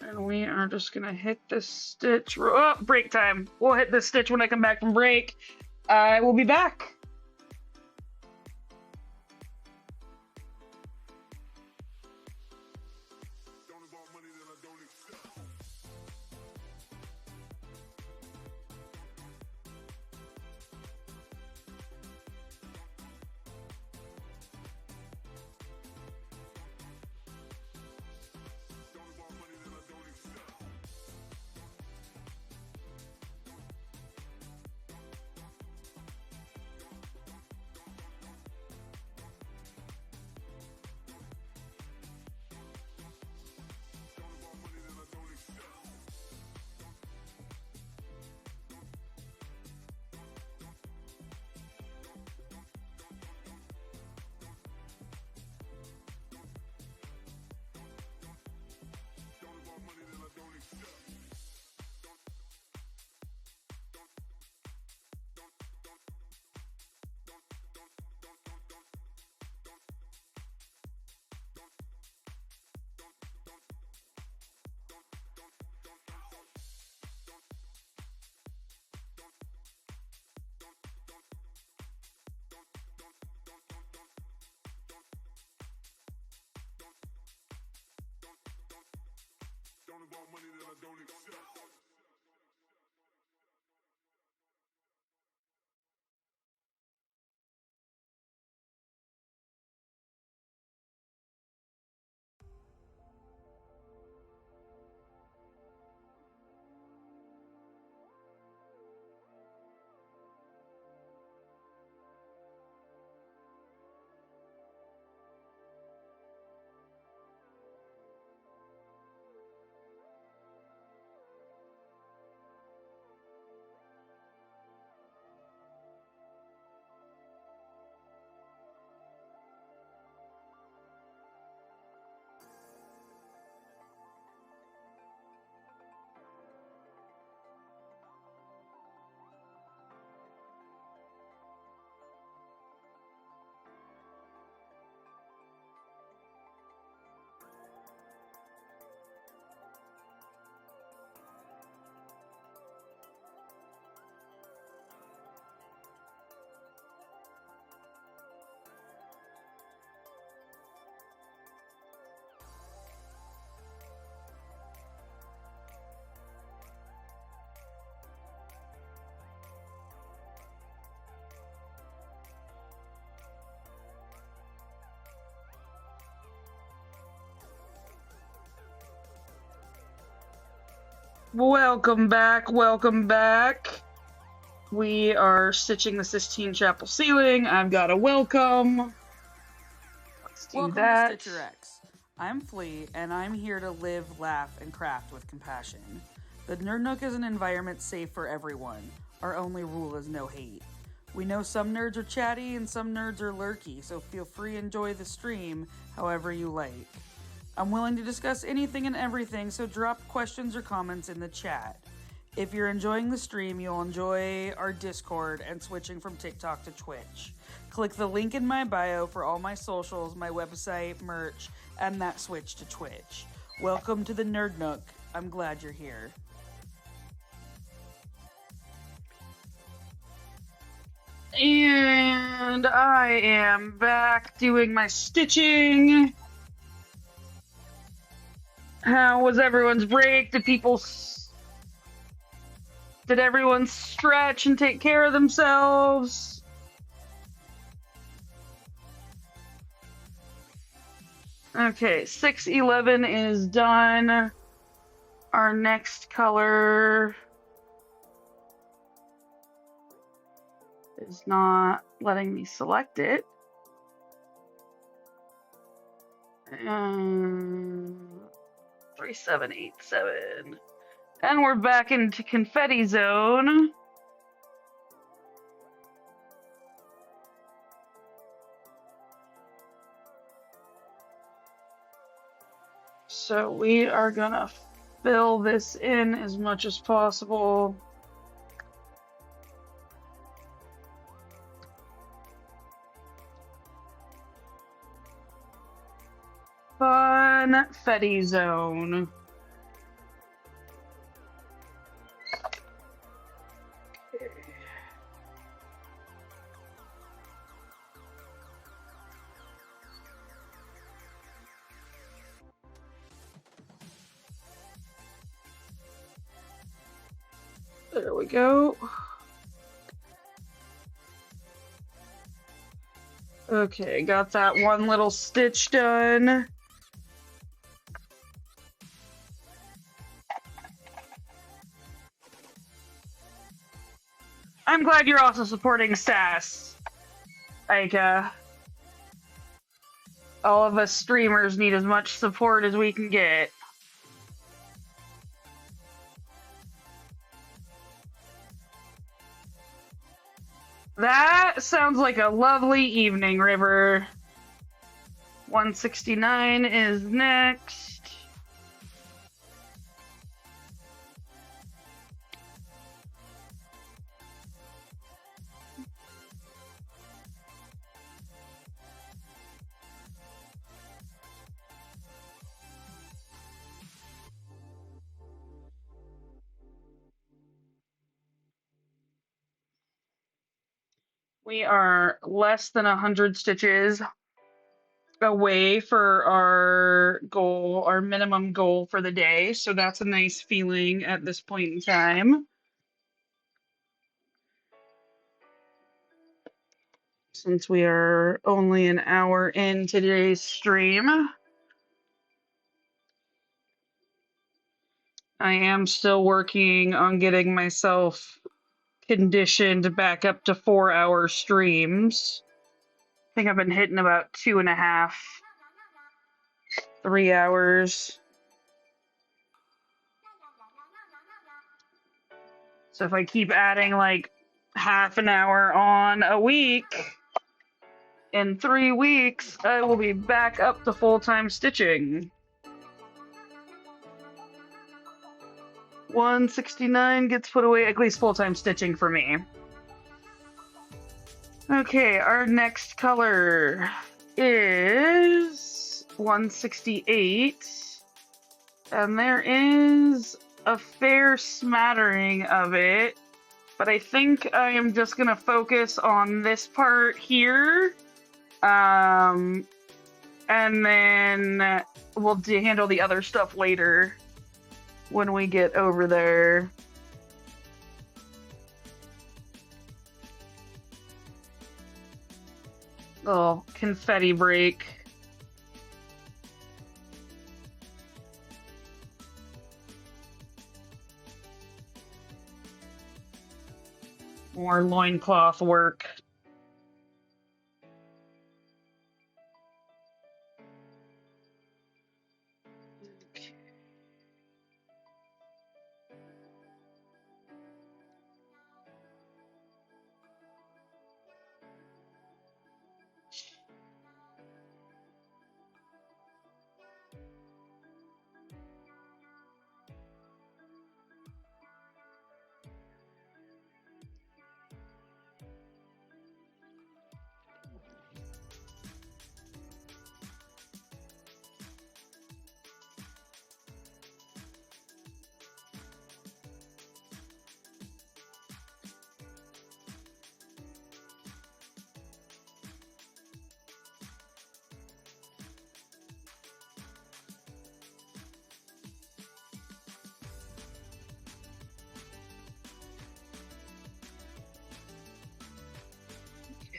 And we are just gonna hit this stitch. Oh, break time. We'll hit this stitch when I come back from break. I will be back. Welcome back, welcome back. We are stitching the Sistine Chapel ceiling. I've got a welcome. Let's do that.
Welcome to StitcherX. I'm Flea, and I'm here to live, laugh, and craft with compassion. The Nerd Nook is an environment safe for everyone. Our only rule is no hate. We know some nerds are chatty and some nerds are lurky, so feel free to enjoy the stream however you like. I'm willing to discuss anything and everything, so drop questions or comments in the chat. If you're enjoying the stream, you'll enjoy our Discord and switching from TikTok to Twitch. Click the link in my bio for all my socials, my website, merch, and that switch to Twitch. Welcome to the Nerd Nook. I'm glad you're here.
And I am back doing my stitching. How was everyone's break? Did everyone stretch and take care of themselves? Okay, 611 is done. Our next color is not letting me select it. 3787. And we're back into confetti zone. So we are gonna fill this in as much as possible. Confetti zone. Okay. There we go. Okay, got that one little stitch done. I'm glad you're also supporting SAS, Aika. All of us streamers need as much support as we can get. That sounds like a lovely evening, River. 169 is next. We are less than 100 stitches away for our goal, our minimum goal for the day. So that's a nice feeling at this point in time. Since we are only an hour in today's stream, I am still working on getting myself conditioned back up to 4-hour streams. I think I've been hitting about 2.5, 3 hours. So if I keep adding like half an hour on a week, in 3 weeks, I will be back up to full-time stitching. 169 gets put away, at least full-time stitching for me. Okay, our next color is 168. And there is a fair smattering of it, but I think I am just going to focus on this part here. And then we'll handle the other stuff later when we get over there. Little confetti break. More loincloth work.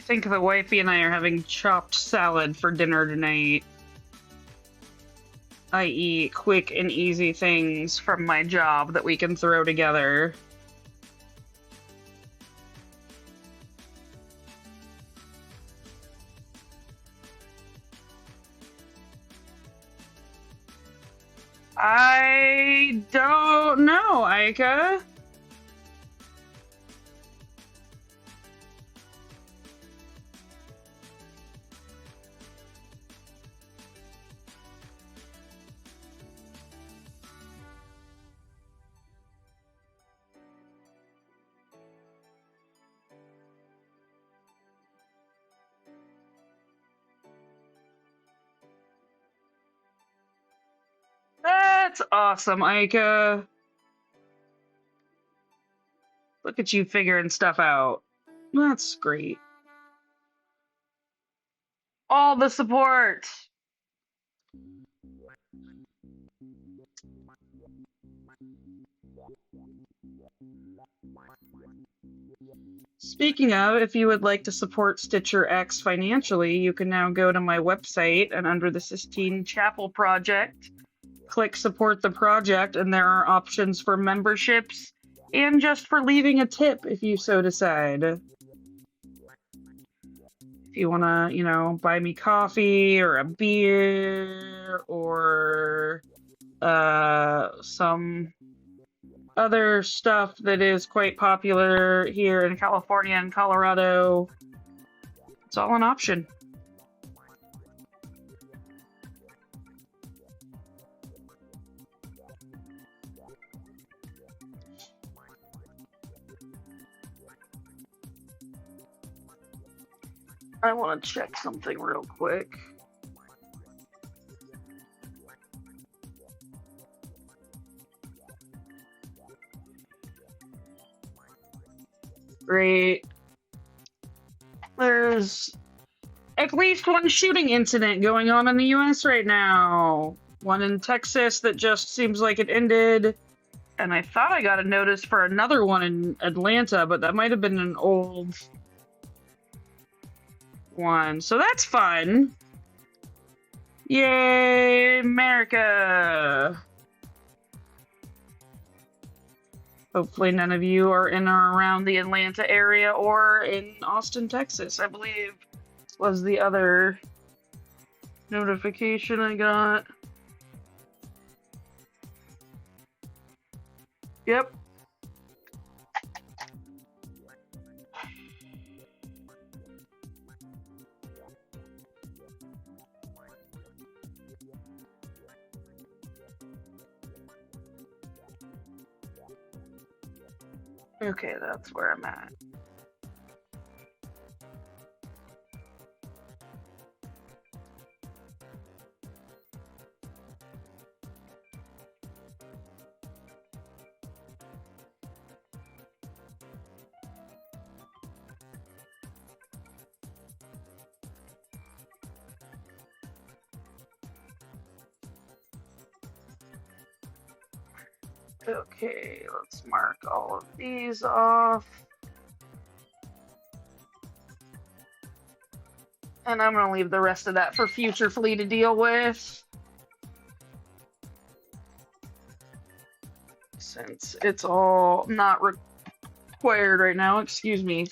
think the wifey and I are having chopped salad for dinner tonight. I eat quick and easy things from my job that we can throw together. I don't know, Aika. That's awesome, Aika. Look at you figuring stuff out. That's great. All the support. Speaking of, if you would like to support StitcherX financially, you can now go to my website and under the Sistine Chapel project, click support the project, and there are options for memberships and just for leaving a tip if you so decide. If you want to, buy me coffee or a beer or some other stuff that is quite popular here in California and Colorado, it's all an option. I want to check something real quick. Great. There's at least one shooting incident going on in the US right now. One in Texas that just seems like it ended. And I thought I got a notice for another one in Atlanta, but that might have been an old one. So that's fun. Yay, America! Hopefully none of you are in or around the Atlanta area or in Austin, Texas, I believe was the other notification I got. Yep. Okay, that's where I'm at. Okay, let's mark all of these off. And I'm gonna leave the rest of that for future Flea to deal with. Since it's all not required right now, excuse me.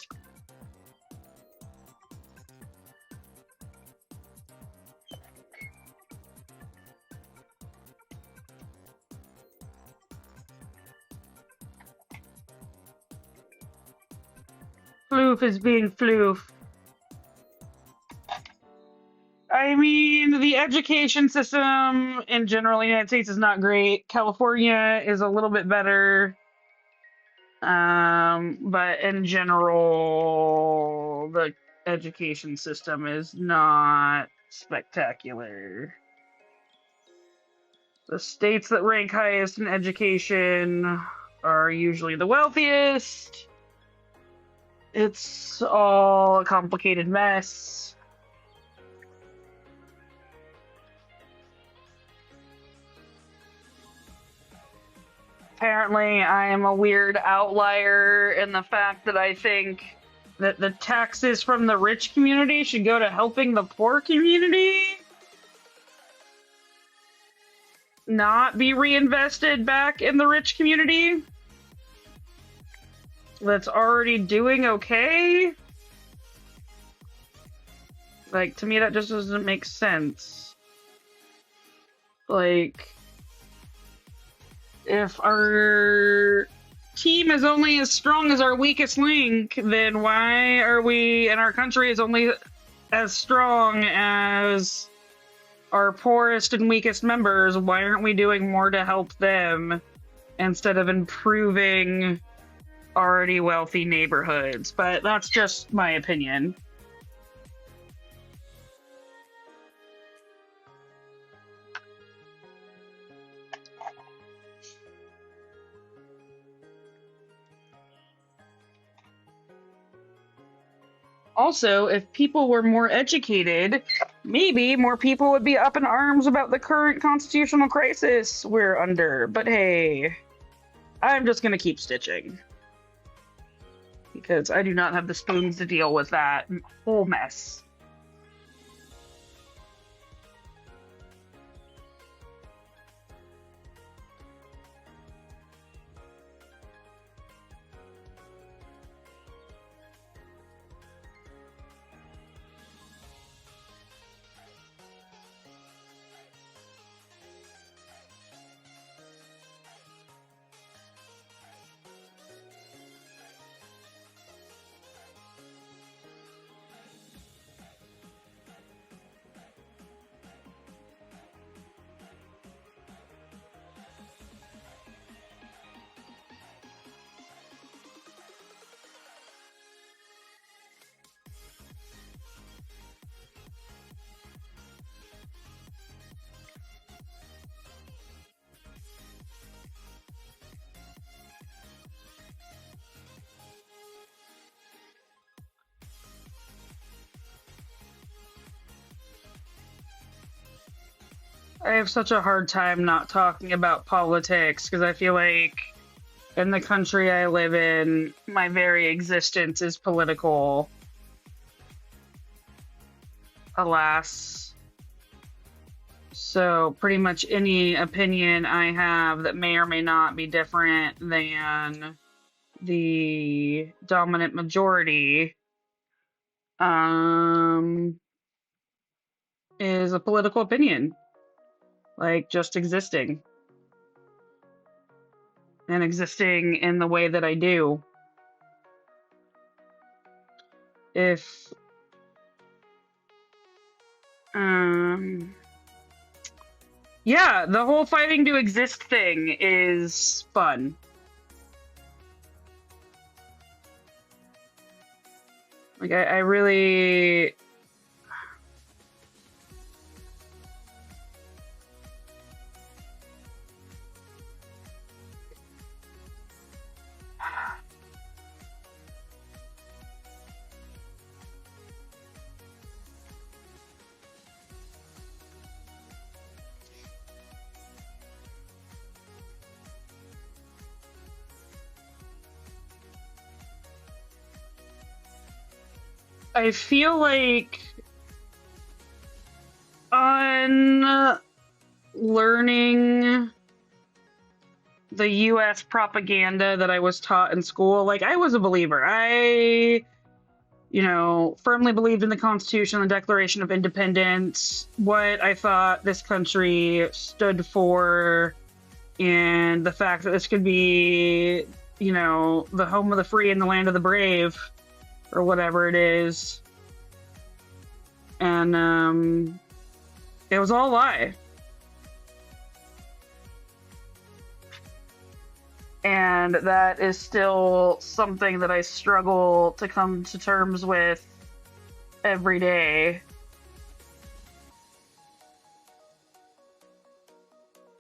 Floof is being floof. I mean, the education system in general in the United States is not great. California is a little bit better. But in general, the education system is not spectacular. The states that rank highest in education are usually the wealthiest. It's all a complicated mess. Apparently, I am a weird outlier in the fact that I think that the taxes from the rich community should go to helping the poor community, not be reinvested back in the rich community that's already doing okay. Like, to me, that just doesn't make sense. Like, if our team is only as strong as our weakest link, then why are we, and our country is only as strong as our poorest and weakest members, why aren't we doing more to help them instead of improving already wealthy neighborhoods? But that's just my opinion. Also, if people were more educated, maybe more people would be up in arms about the current constitutional crisis we're under. But hey, I'm just going to keep stitching. Because I do not have the spoons to deal with that whole mess. I have such a hard time not talking about politics because I feel like in the country I live in, my very existence is political. Alas. So pretty much any opinion I have that may or may not be different than the dominant majority is a political opinion. Like, just existing. And existing in the way that I do. If... yeah, the whole fighting to exist thing is fun. Like, I really... I feel like unlearning the US propaganda that I was taught in school, like, I was a believer. I, firmly believed in the Constitution, the Declaration of Independence, what I thought this country stood for, and the fact that this could be, the home of the free and the land of the brave. Or whatever it is. And, it was all a lie. And that is still something that I struggle to come to terms with every day.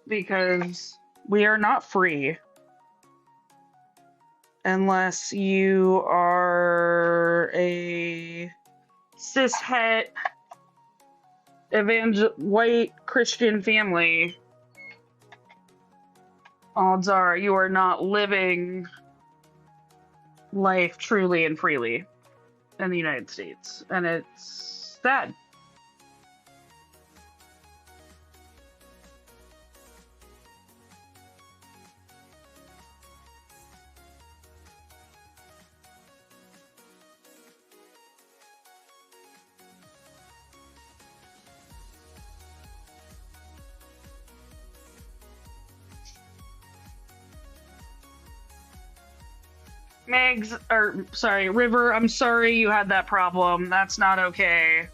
Because we are not free. Unless you are a cishet white Christian family, odds are you are not living life truly and freely. in the United States, and it's sad. River, I'm sorry you had that problem. That's not okay.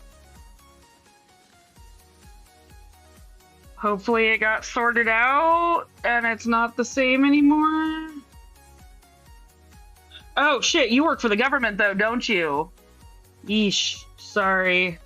Hopefully it got sorted out and it's not the same anymore. Oh shit, you work for the government though, don't you? Yeesh, sorry.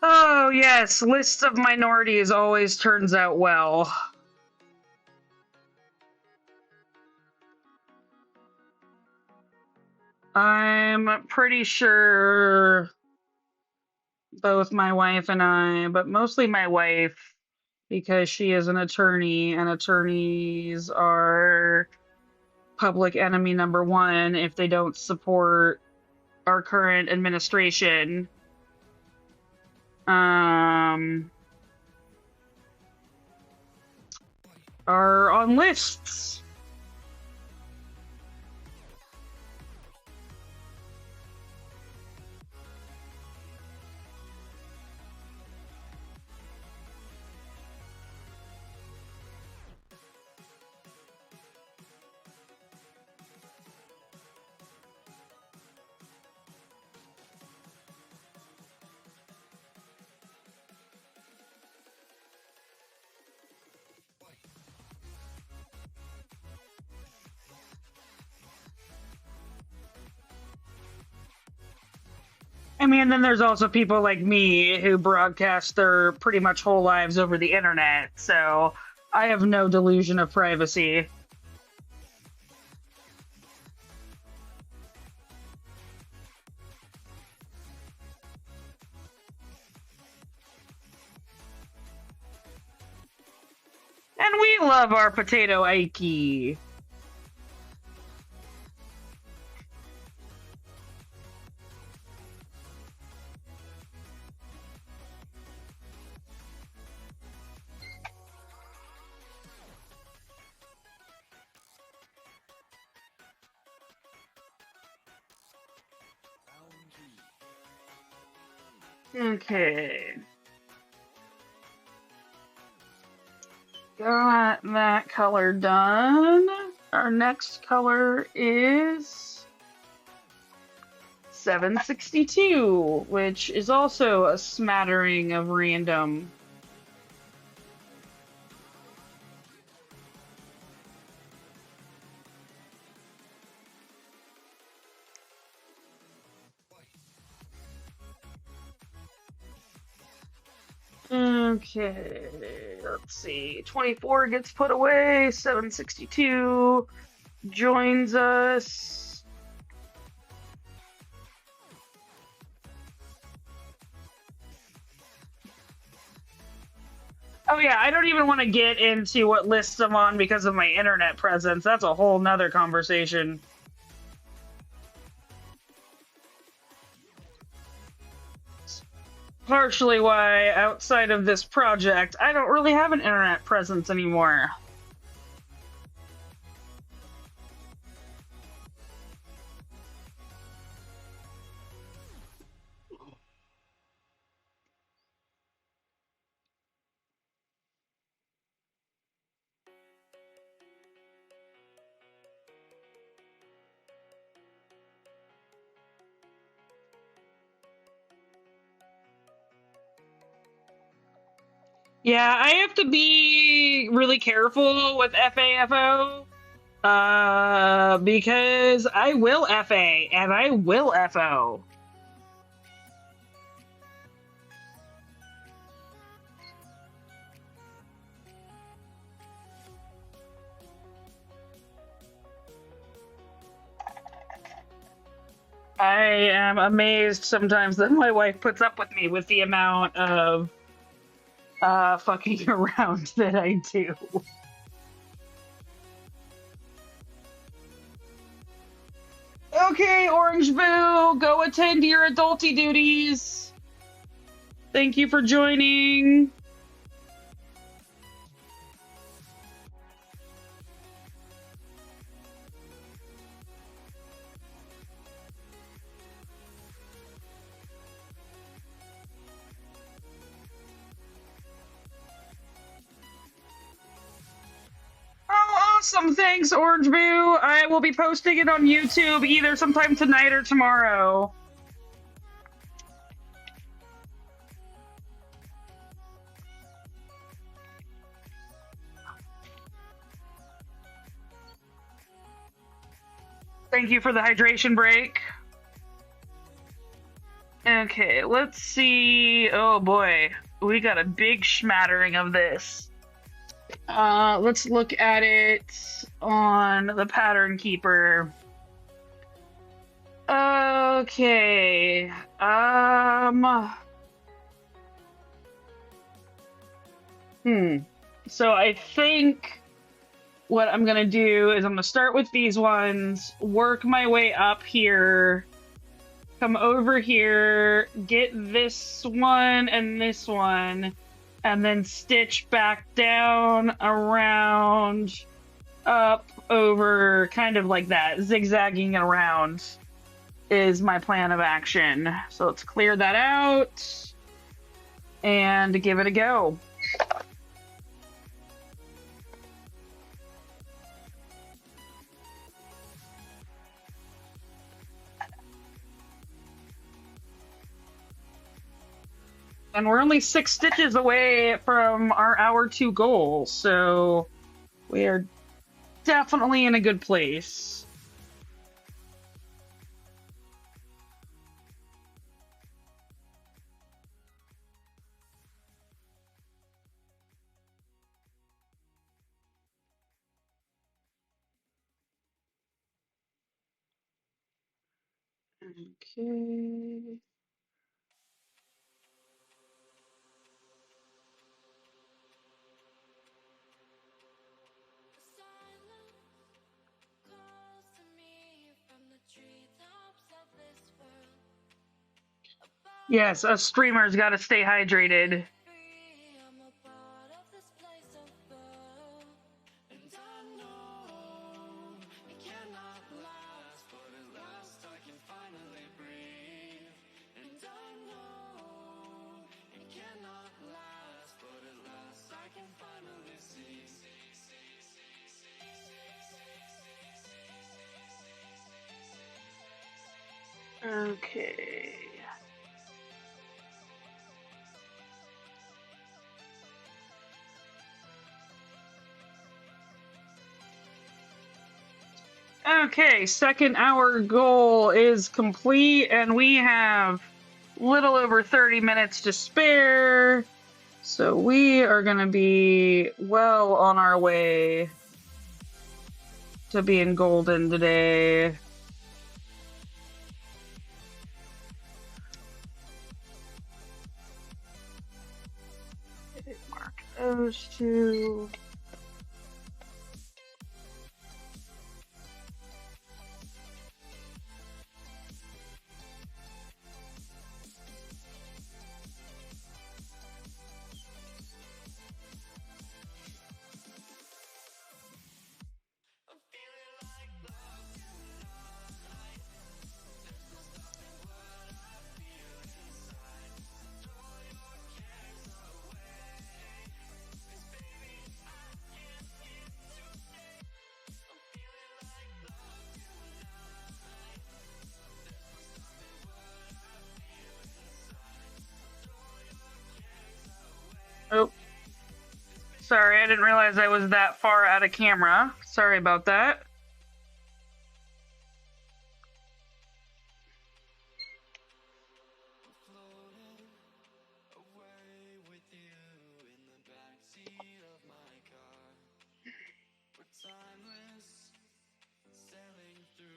Oh, yes, lists of minorities always turns out well. I'm pretty sure both my wife and I, but mostly my wife, because she is an attorney, and attorneys are public enemy number one if they don't support our current administration. Are on lists. I mean, then there's also people like me who broadcast their pretty much whole lives over the internet, so I have no delusion of privacy. And we love our potato Ike. Okay. Got that color done. Our next color is 762, which is also a smattering of random. Okay, let's see. 24 gets put away, 762 joins us. Oh yeah, I don't even want to get into what lists I'm on because of my internet presence. That's a whole nother conversation. Partially why, outside of this project, I don't really have an internet presence anymore. Yeah, I have to be really careful with FAFO
Because I will FA and I will FO. I am amazed sometimes that my wife puts up with me with the amount of fucking around that I do. Okay, Orange Boo, go attend your adulty duties. Thank you for joining. Oh, awesome. Thanks, Orange Boo. I will be posting it on YouTube either sometime tonight or tomorrow. Thank you for the hydration break. Okay, let's see. Oh boy, we got a big smattering of this. Let's look at it on the pattern keeper. Okay. So I think what I'm gonna do is I'm gonna start with these ones, work my way up here, come over here, get this one and this one, and then stitch back down, around, up, over, kind of like that, zigzagging around is my plan of action. So let's clear that out and give it a go. And we're only 6 stitches away from our hour 2 goal, so we are definitely in a good place. Okay. Yes, us streamers gotta stay hydrated. Okay. Okay, second hour goal is complete, and we have little over 30 minutes to spare. So we are going to be well on our way to being golden today. Mark those two. Oh, sorry, I didn't realize I was that far out of camera. Sorry about that.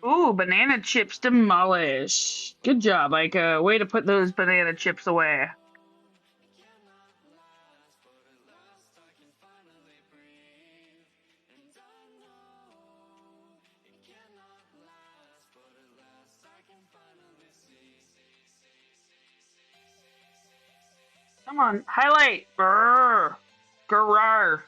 Ooh, banana chips demolish. Good job, Ika. Way to put those banana chips away. Come on, highlight. Grrr. Grrr.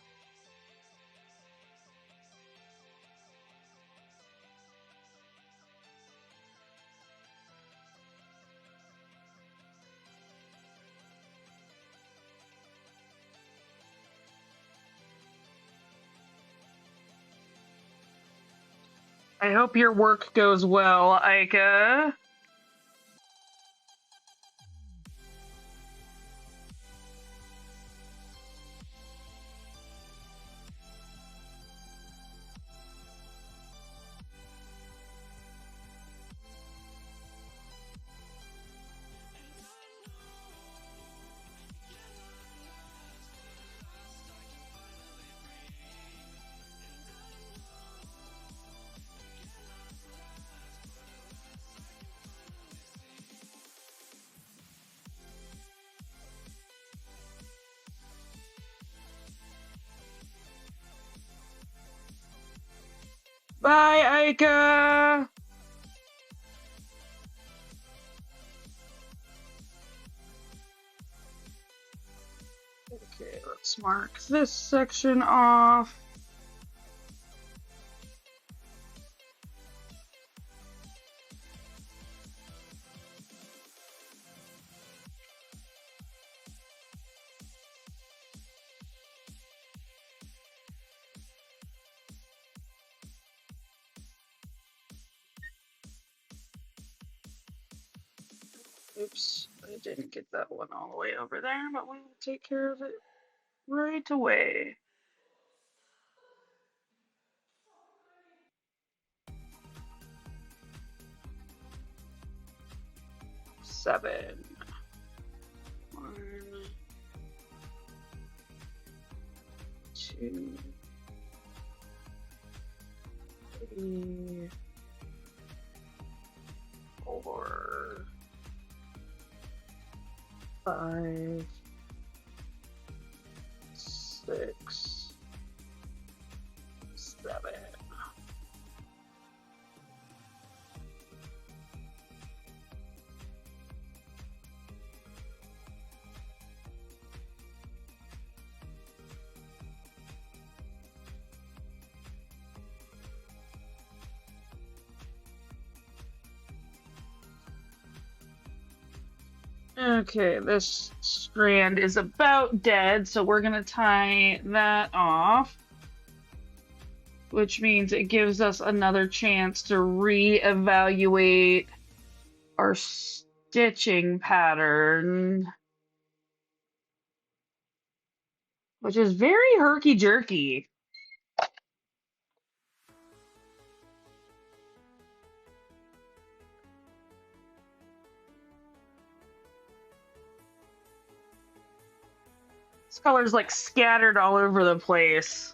I hope your work goes well, Ika. Bye, Ika. Okay, let's mark this section off. Oops, I didn't get that one all the way over there, but we will take care of it right away. Seven. 1, 2, 3, 4, 5, 6, 7. Okay, this strand is about dead, so we're gonna tie that off, which means it gives us another chance to reevaluate our stitching pattern, which is very herky-jerky. This color's like scattered all over the place.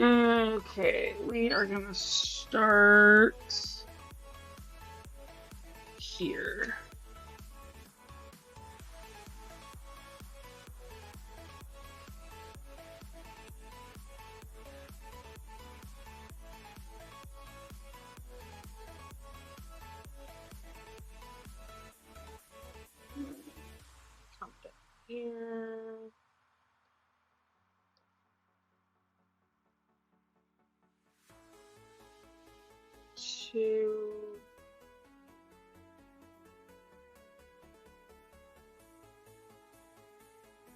Okay, we are gonna start here. Come down here. Two.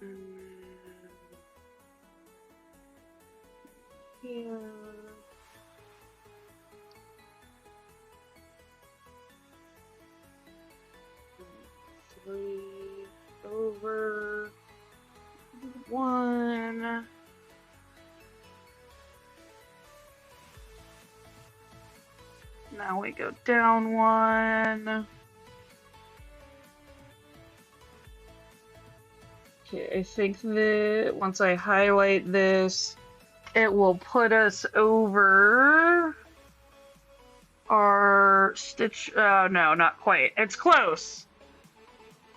And here. 3 over 1. Now we go down 1. Okay, I think that once I highlight this, it will put us over our stitch. Oh, no, not quite. It's close.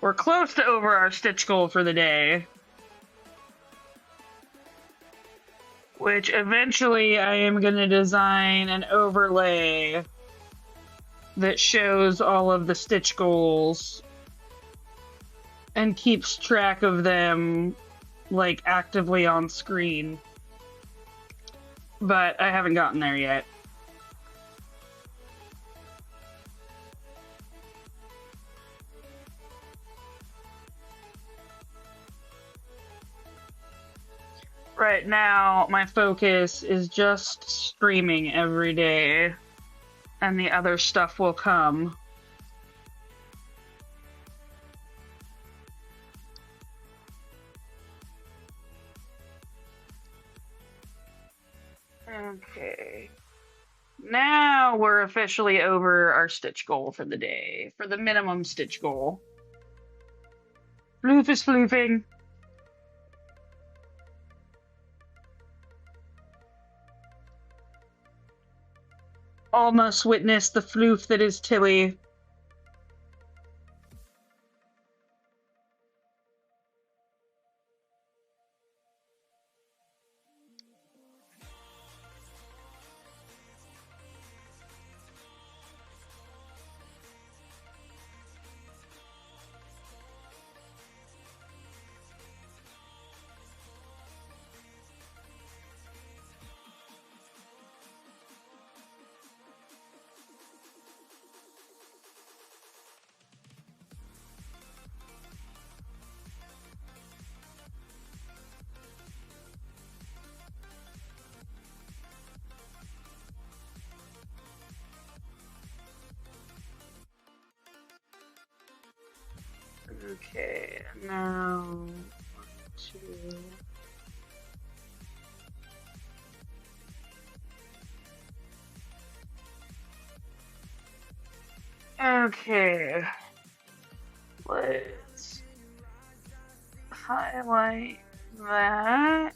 We're close to over our stitch goal for the day. Which eventually I am going to design an overlay that shows all of the stitch goals and keeps track of them, like, actively on screen. But I haven't gotten there yet. Right now, my focus is just streaming every day, and the other stuff will come. Okay. Now we're officially over our stitch goal for the day, for the minimum stitch goal. Floof is floofing. Almost witnessed the floof that is Tilly. Okay, now 1, 2. Okay, let's highlight that.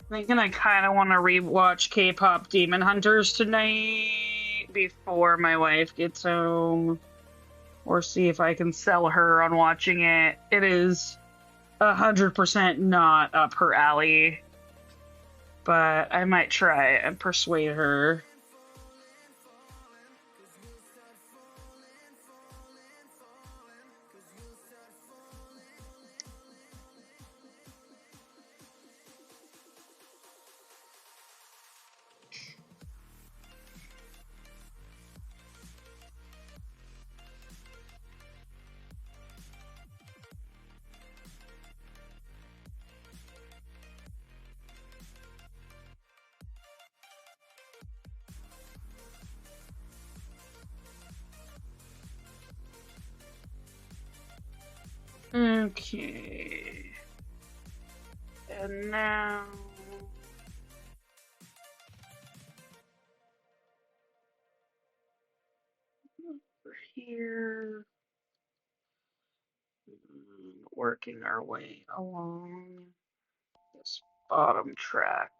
Thinking I kind of want to rewatch K-pop Demon Hunters tonight before my wife gets home, or see if I can sell her on watching it. It is 100% not up her alley, but I might try and persuade her. Okay. And now over here, working our way along this bottom track.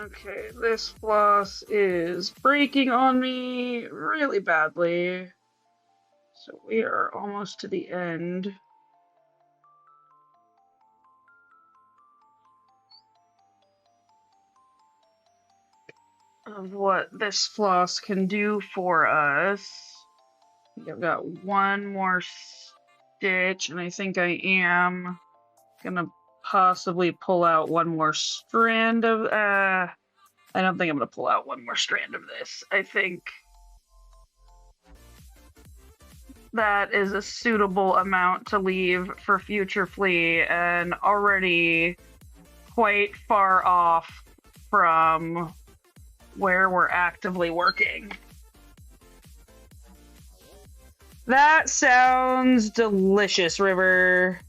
Okay, this floss is breaking on me really badly. So we are almost to the end. Of what this floss can do for us. I've got one more stitch, and I think I am gonna possibly pull out one more strand of, I don't think I'm gonna pull out one more strand of this. I think that is a suitable amount to leave for future flea, and already quite far off from where we're actively working. That sounds delicious, River.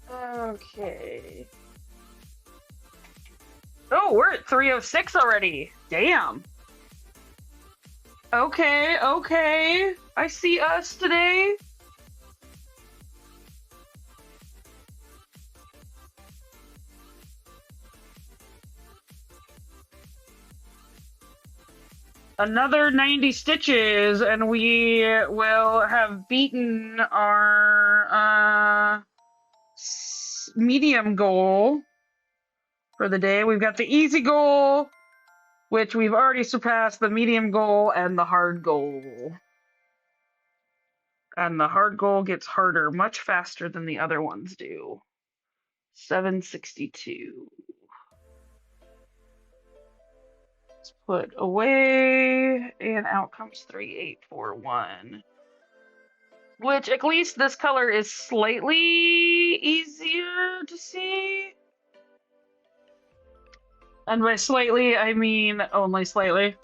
Okay. Oh, we're at 306 already. Damn. Okay, okay. I see us today. Another 90 stitches, and we will have beaten our medium goal for the day. We've got the easy goal, which we've already surpassed, the medium goal, and the hard goal. And the hard goal gets harder much faster than the other ones do. 762. Let's put away, and out comes 3841. Which, at least this color is slightly easier to see. And by slightly, I mean only slightly.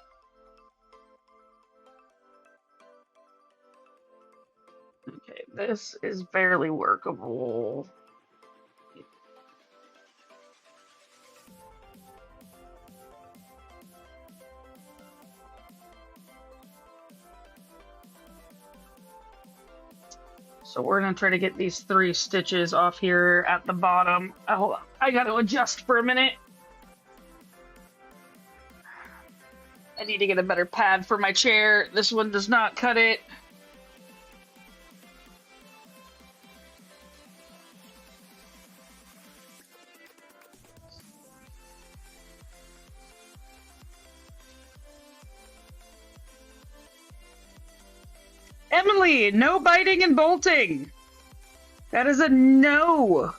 Okay, this is barely workable. So we're gonna try to get these 3 stitches off here at the bottom. Oh, hold on, I gotta adjust for a minute. I need to get a better pad for my chair. This one does not cut it. Emily, no biting and bolting. That is a no.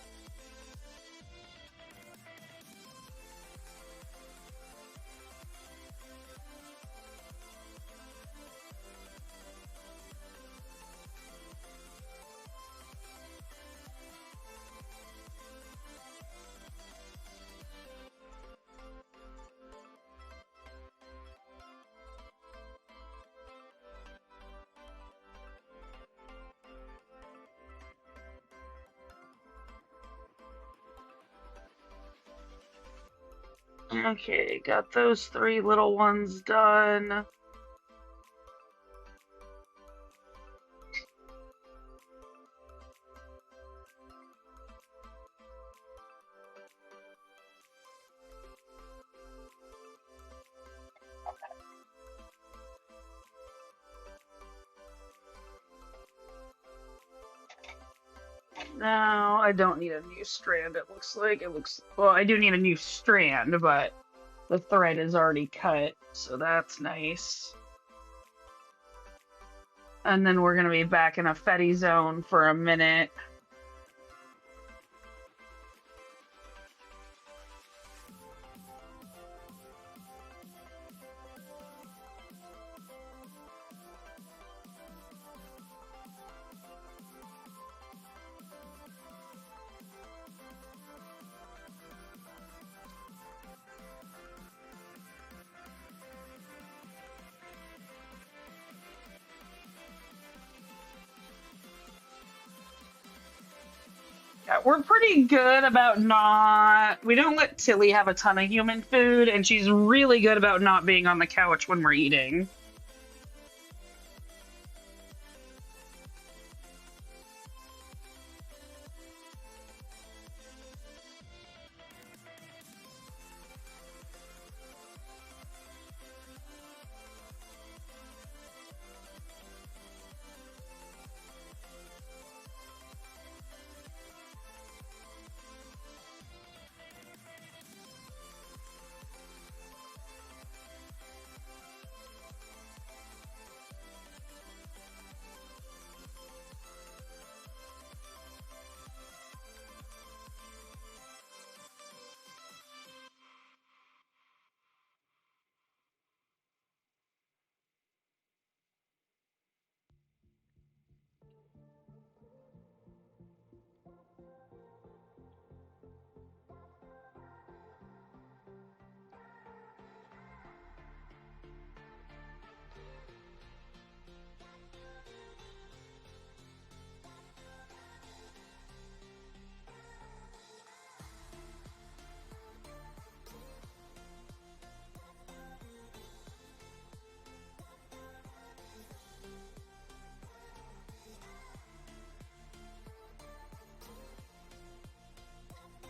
Okay, got those 3 little ones done. Now I don't need a new strand, it looks like. Well, I do need a new strand, but the thread is already cut, so that's nice. And then we're gonna be back in a Fetty zone for a minute. We're pretty good about not. We don't let Tilly have a ton of human food, and she's really good about not being on the couch when we're eating.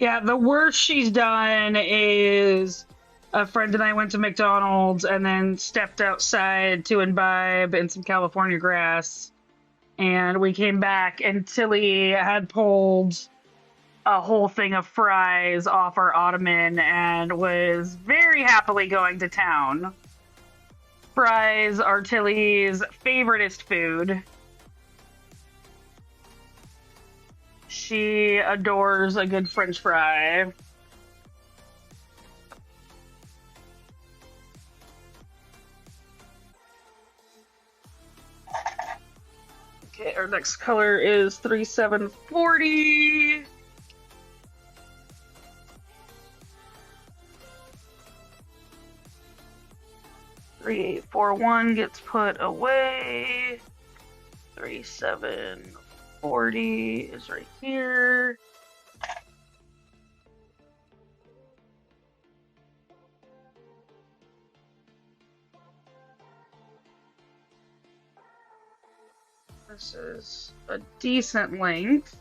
Yeah, the worst she's done is a friend and I went to McDonald's and then stepped outside to imbibe in some California grass. And we came back, and Tilly had pulled a whole thing of fries off our ottoman and was very happily going to town. Fries are Tilly's favoriteest food. She adores a good French fry. Okay, our next color is 3740. Three 3841 gets put away. 3740 is right here. This is a decent length.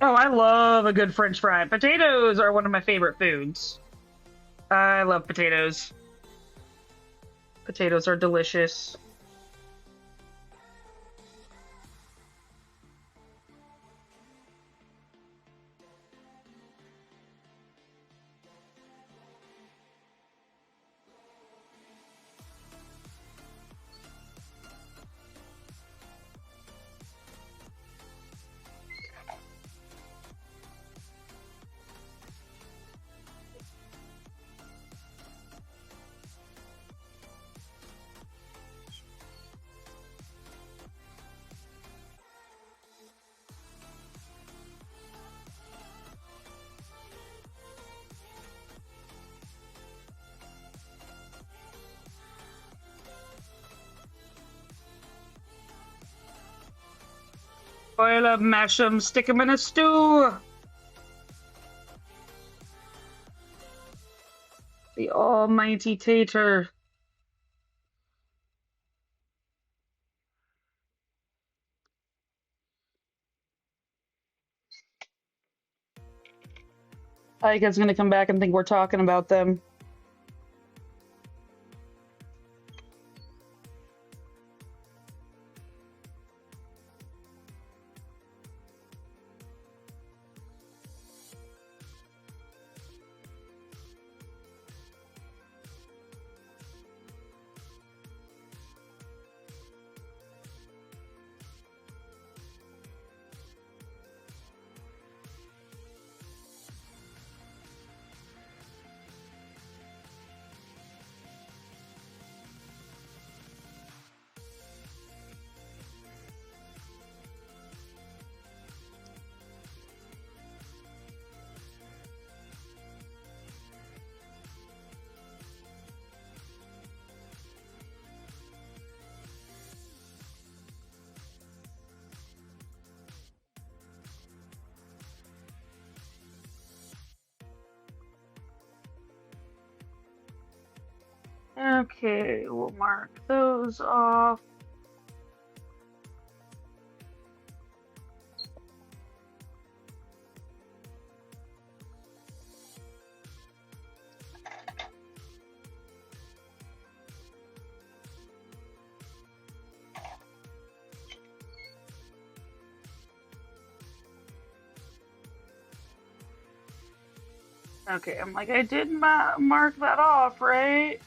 Oh, I love a good French fry. Potatoes are one of my favorite foods. I love potatoes. Potatoes are delicious. Boil 'em, mash 'em, stick 'em in a stew. The almighty tater. Ika's gonna come back and think we're talking about them. Okay, we'll mark those off. Okay, I'm like, I did mark that off, right?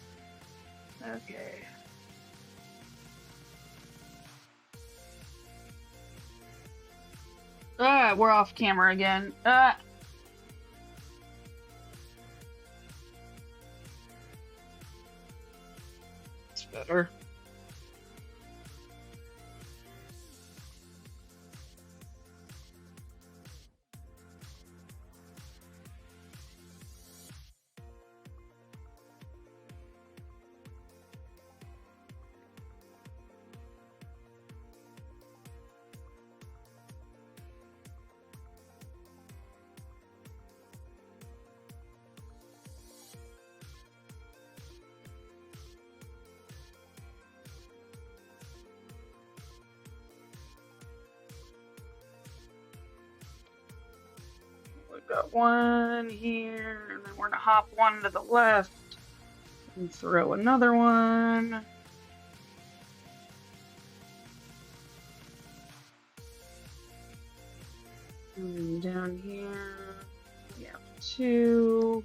Okay. Ah, we're off camera again. Ah. It's better. We've got one here, and then we're gonna hop one to the left and throw another one. And then down here, we have two.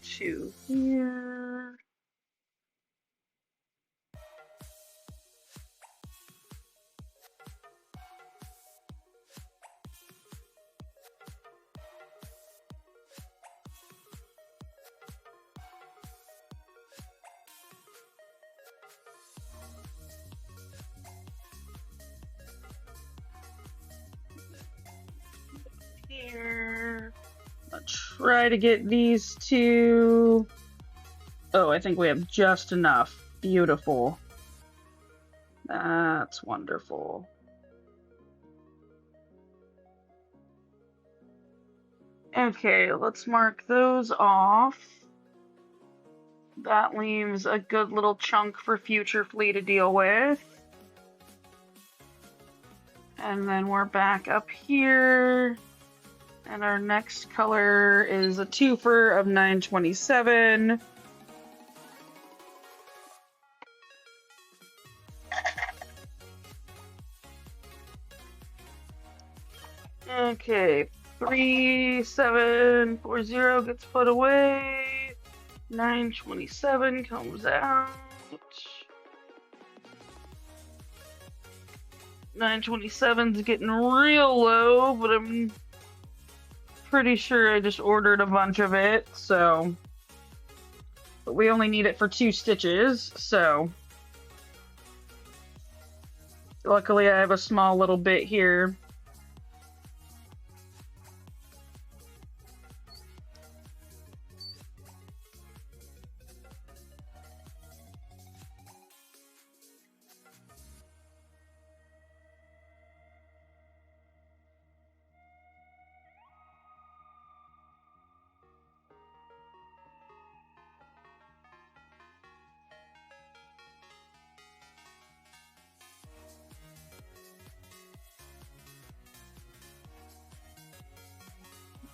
Two here. Here. I'll try to get these two. Oh, I think we have just enough. Beautiful. That's wonderful. Okay, let's mark those off. That leaves a good little chunk for future Flea to deal with. And then we're back up here. And our next color is a twofer of 927. Okay, 3740 gets put away. 927 comes out. 927's getting real low, but I'm pretty sure I just ordered a bunch of it, so. But we only need it for 2 stitches, so. Luckily, I have a small little bit here.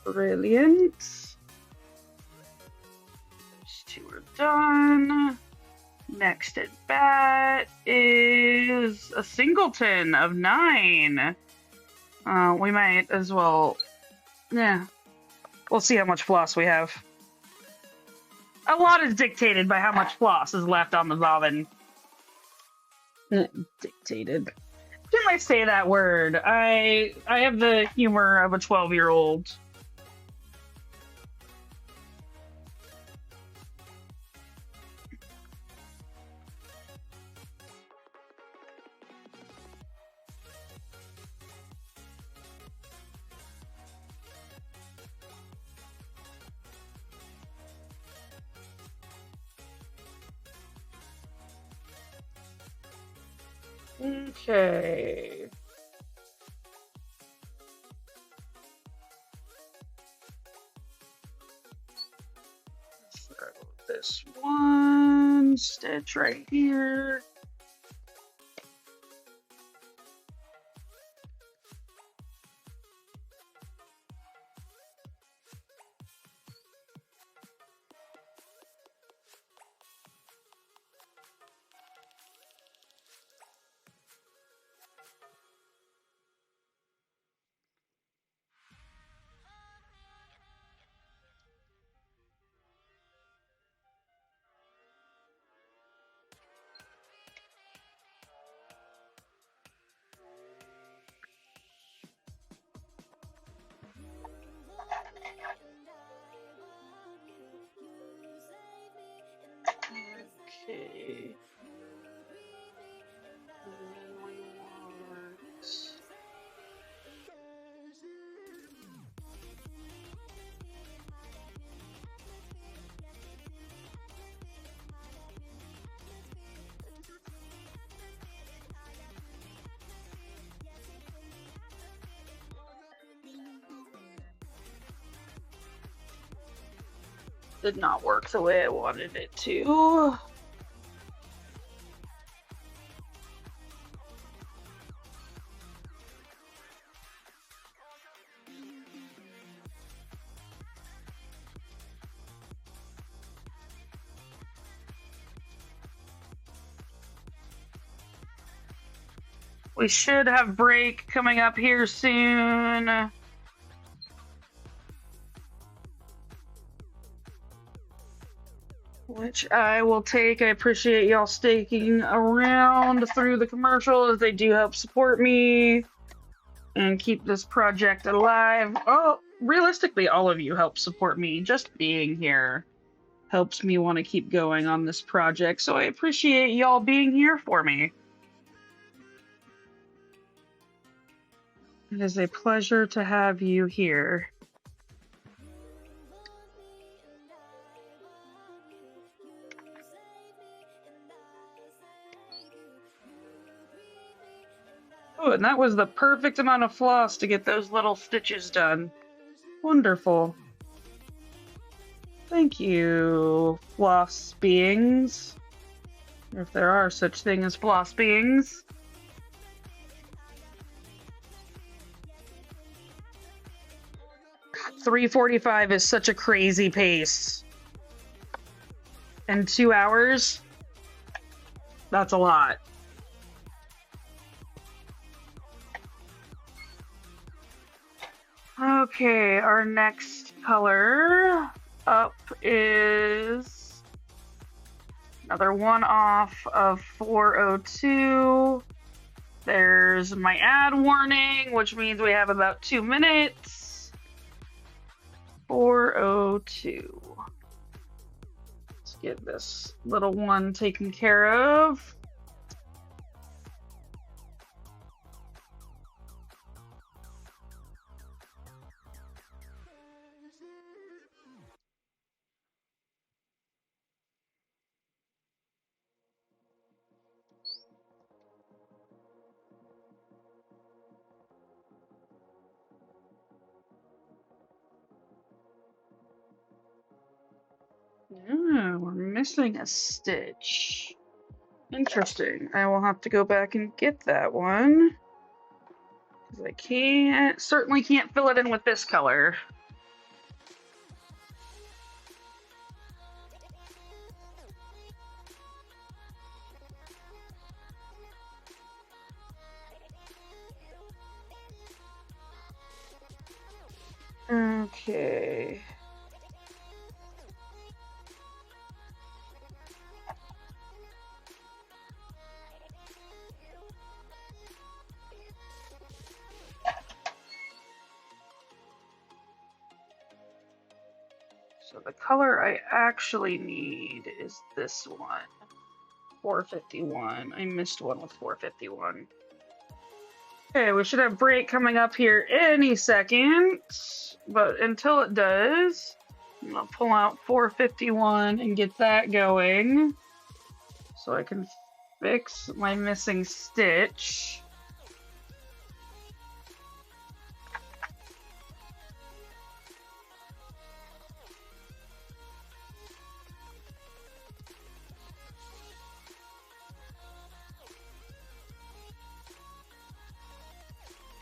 Brilliant. Those 2 are done. Next at bat is a singleton of 9. We might as well. Yeah. We'll see how much floss we have. A lot is dictated by how much floss is left on the bobbin. Dictated. Didn't I say that word? I have the humor of a 12-year-old. Okay. Throw this one stitch right here. Okay. Did not work the way I wanted it to. We should have break coming up here soon. Which I will take. I appreciate y'all sticking around through the commercials. They do help support me and keep this project alive. Oh, realistically, all of you help support me. Just being here helps me want to keep going on this project. So I appreciate y'all being here for me. It is a pleasure to have you here. Oh, and that was the perfect amount of floss to get those little stitches done. Wonderful. Thank you, floss beings. If there are such things as floss beings. $3:45 is such a crazy pace. And 2 hours? That's a lot. Okay, our next color up is another one off of 402. There's my ad warning, which means we have about 2 minutes. 402. Let's get this little one taken care of. Yeah, we're missing a stitch. Interesting. I will have to go back and get that one. Because I certainly can't fill it in with this color. Okay. So the color I actually need is this one. 451. I missed one with 451. Okay, we should have break coming up here any second. But until it does, I'm gonna pull out 451 and get that going. So I can Fix my missing stitch.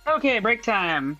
Okay, break time.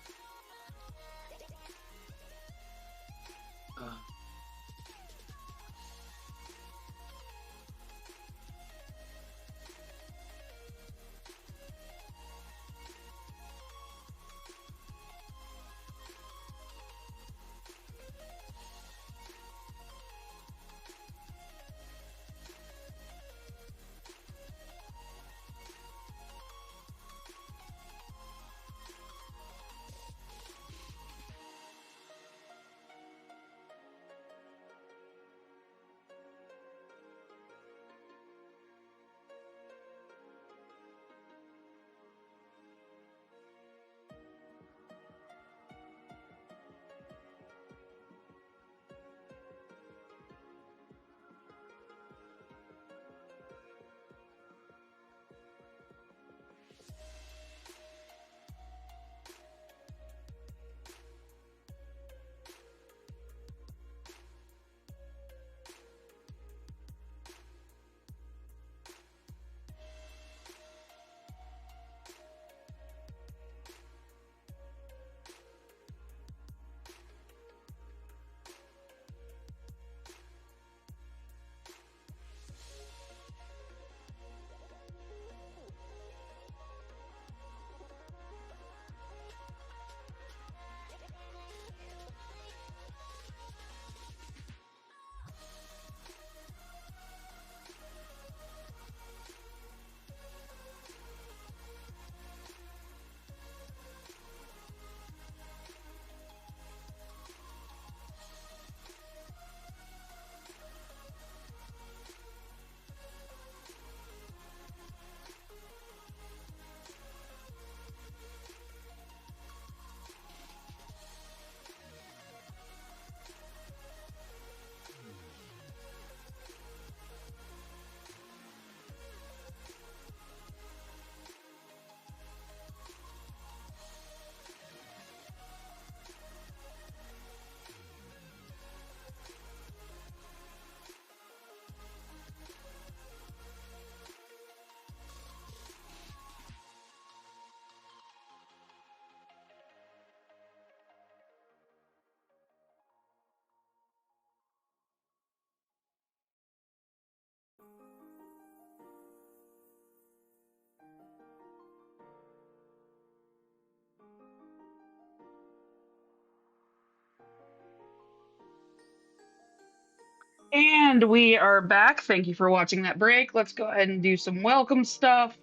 And we are back. Thank you for watching that break. Let's go ahead and do some welcome stuff.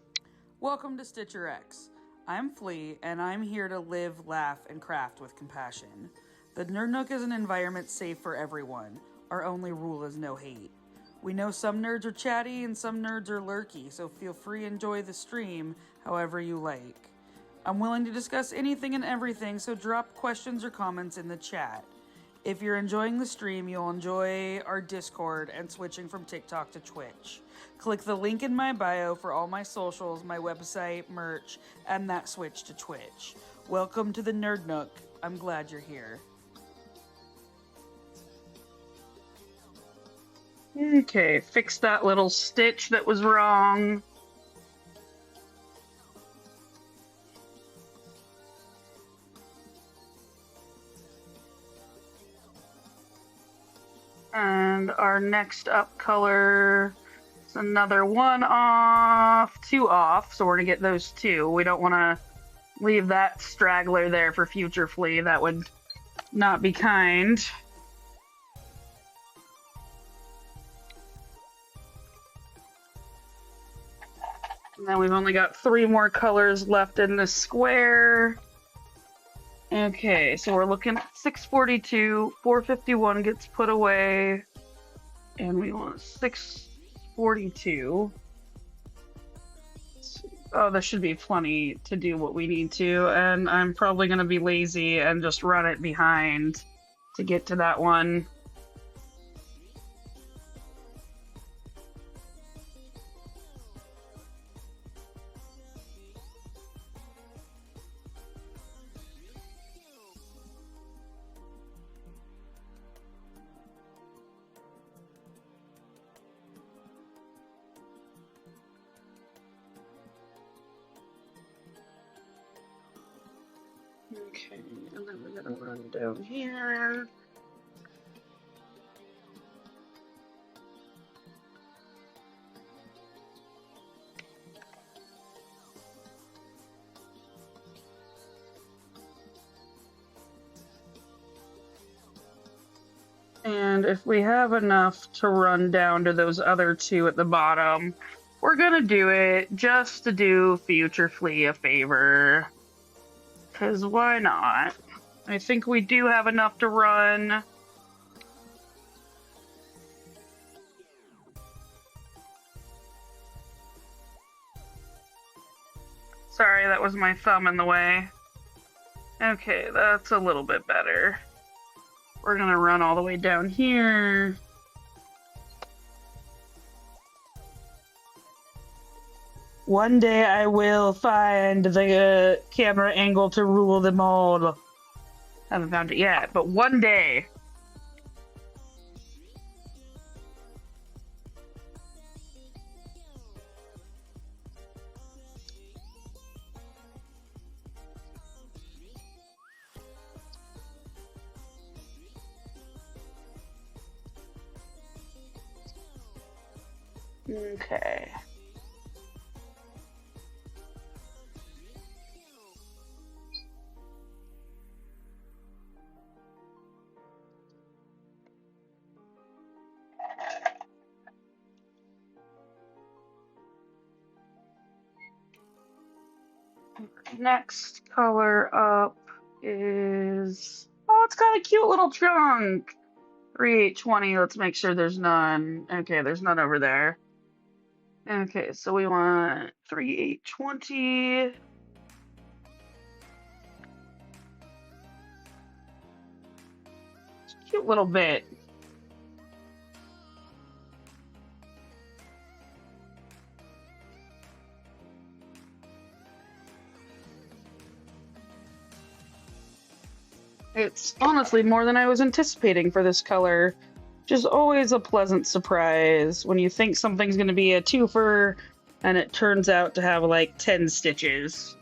Welcome to StitcherX. I'm Flea, and I'm here to live, laugh, and craft with compassion. The Nerd Nook is an environment safe for everyone. Our only rule is no hate. We know some nerds are chatty and some nerds are lurky, so feel free to enjoy the stream however you like. I'm willing to discuss anything and everything, so drop questions or comments in the chat. If you're enjoying the stream, you'll enjoy our Discord and switching from TikTok to Twitch. Click the link in my bio for all my socials, my website, merch, and that switch to Twitch. Welcome to the Nerd Nook. I'm glad you're here. Okay, fix that little stitch that was wrong. And our next up color is another 1 off, 2 off, so we're gonna get those 2. We don't want to leave that straggler there for future Flea. That would not be kind. And then we've only got 3 more colors left in the square. Okay, so we're looking at 642, 451 gets put away, and we want 642. Oh, there should be plenty to do what we need to, and I'm probably going to be lazy and just run it behind to get to that one. Okay, and then we're gonna run down here. And if we have enough to run down to those other two at the bottom, we're gonna do it just to do future Flea a favor. Because why not? I think we do have enough to run. Sorry, that was my thumb in the way. Okay, that's a little bit better. We're gonna run all the way down here. One day I will find the camera angle to rule them all. Haven't found it yet, but one day. Okay. Next color up is, oh, it's got a cute little trunk. 3820, let's make sure there's none. Okay, there's none over there. Okay, so we want 3820. Cute little bit. It's honestly more than I was anticipating for this color. Just always a pleasant surprise when you think something's going to be a twofer and it turns out to have like 10 stitches.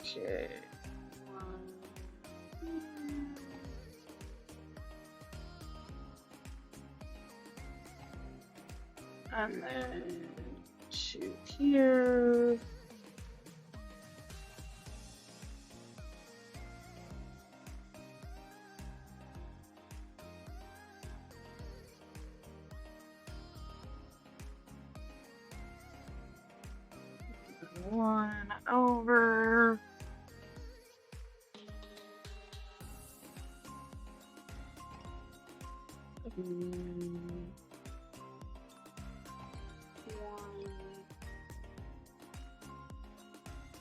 Okay. And then 2 here. One over. One,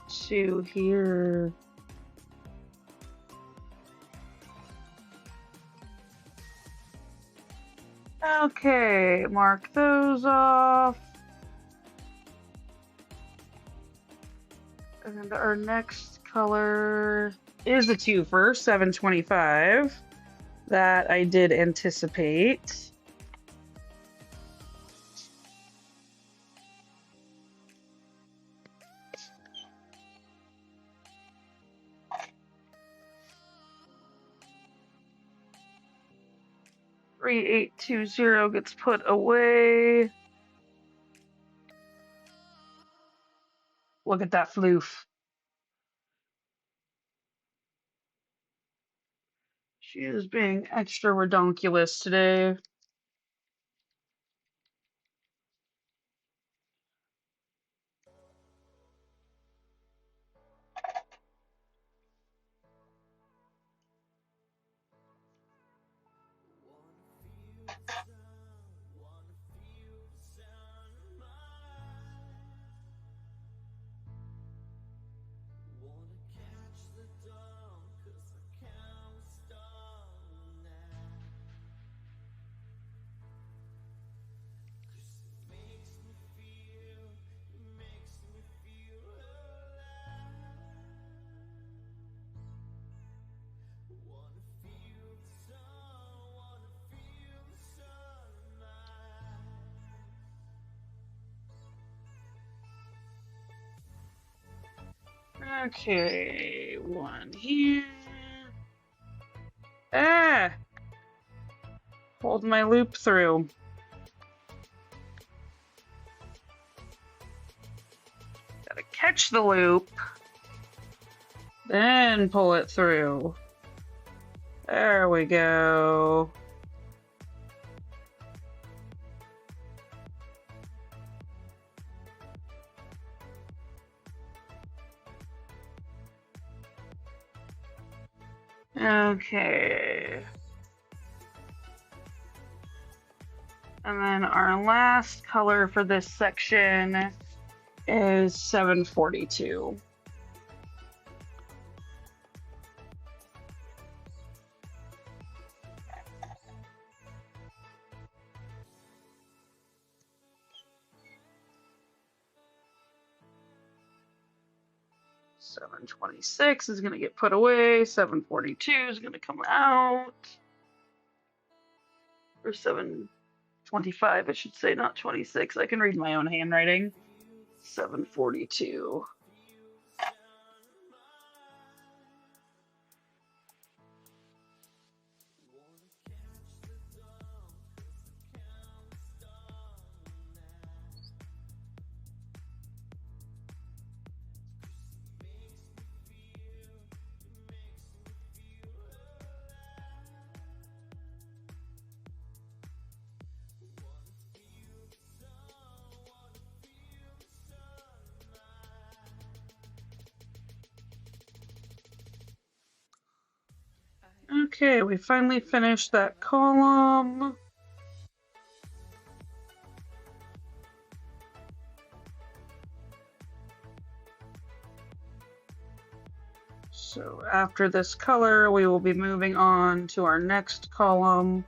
2 here. Okay, mark those off. And our next color is a twofer, 725. That I did anticipate. Three 820 gets put away. Look at that floof. She is being extra redonkulous today. Okay, one here. Ah! Hold my loop through. Gotta catch the loop, then pull it through. There we go. Okay. And then our last color for this section is 742. $726 is going to get put away. $742 is going to come out. Or $725, I should say, not 26. I can read my own handwriting. $742. Okay, we finally finished that column. So after this color, we will be moving on to our next column.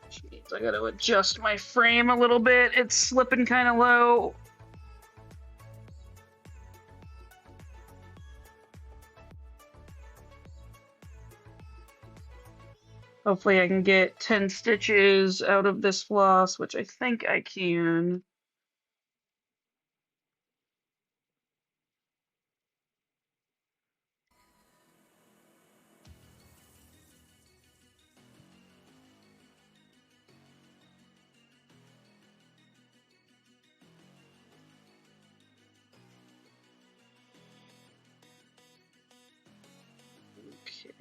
Which means I gotta adjust my frame a little bit. It's slipping kind of low. Hopefully I can get 10 stitches out of this floss, which I think I can. Okay.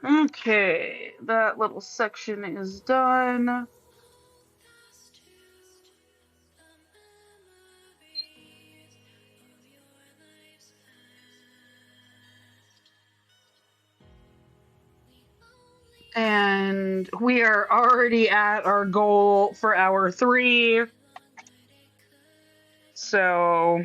Okay, that little section is done. And we are already at our goal for hour 3. So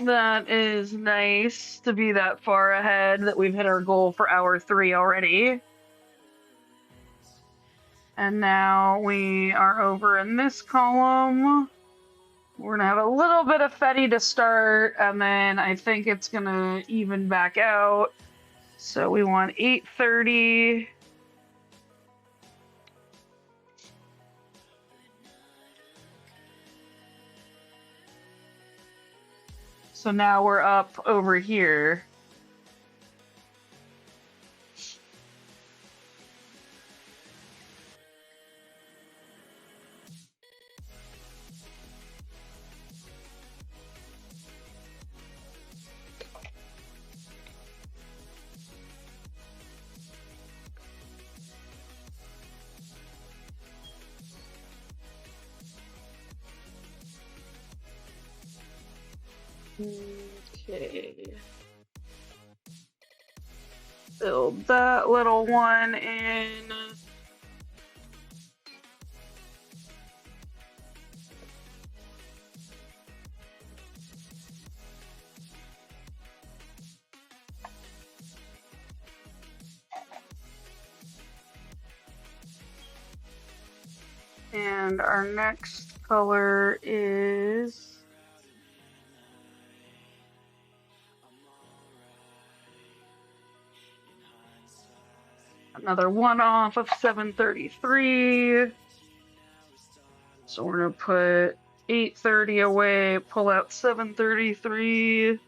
that is nice to be that far ahead, that we've hit our goal for hour 3 already. And now we are over in this column. We're gonna have a little bit of Fetty to start, and then I think it's gonna even back out. So we want 830. So now we're up over here. Okay. Build that little one in. And our next color is another one off of 733. So we're going to put 830 away, pull out 733.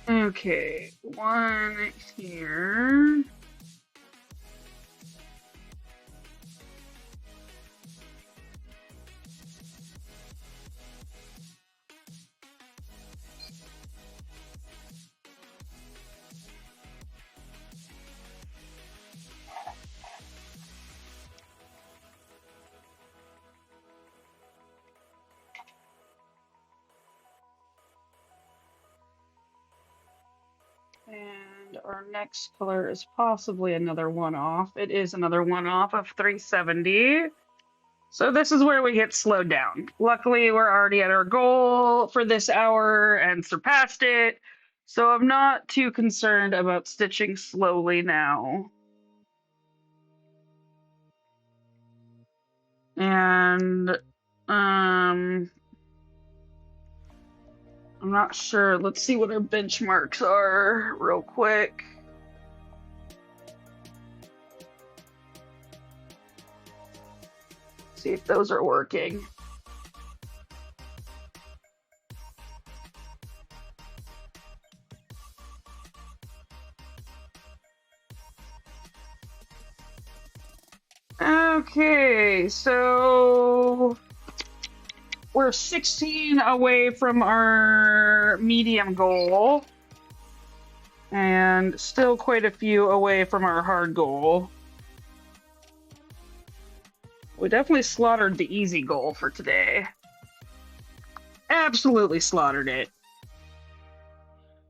Okay, one here. And our next color is possibly another one off. It is another one off of 370. So this is where we get slowed down. Luckily, we're already at our goal for this hour and surpassed it. So I'm not too concerned about stitching slowly now. And I'm not sure. Let's see what our benchmarks are real quick. See if those are working. Okay, so we're 16 away from our medium goal, and still quite a few away from our hard goal. We definitely slaughtered the easy goal for today. Absolutely slaughtered it.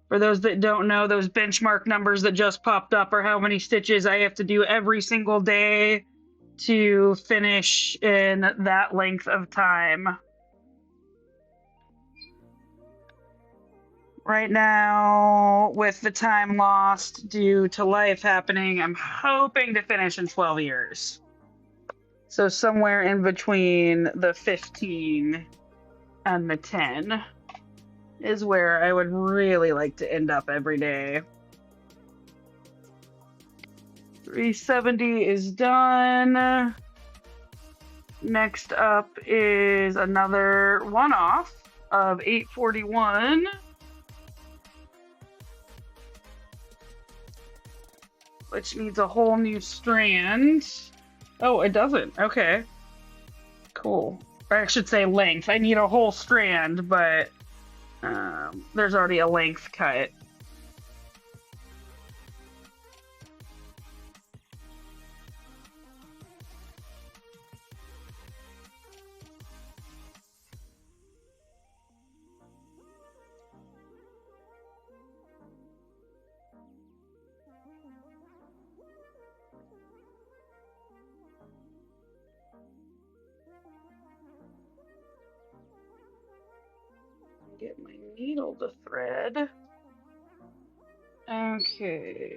For those that don't know, those benchmark numbers that just popped up are how many stitches I have to do every single day to finish in that length of time. Right now, with the time lost due to life happening, I'm hoping to finish in 12 years. So somewhere in between the 15 and the 10 is where I would really like to end up every day. 370 is done. Next up is another one-off of 841. Which needs a whole new strand. Oh, it doesn't. Okay. Cool. Or I should say length. I need a whole strand, but there's already a length cut. Get my needle to thread. Okay.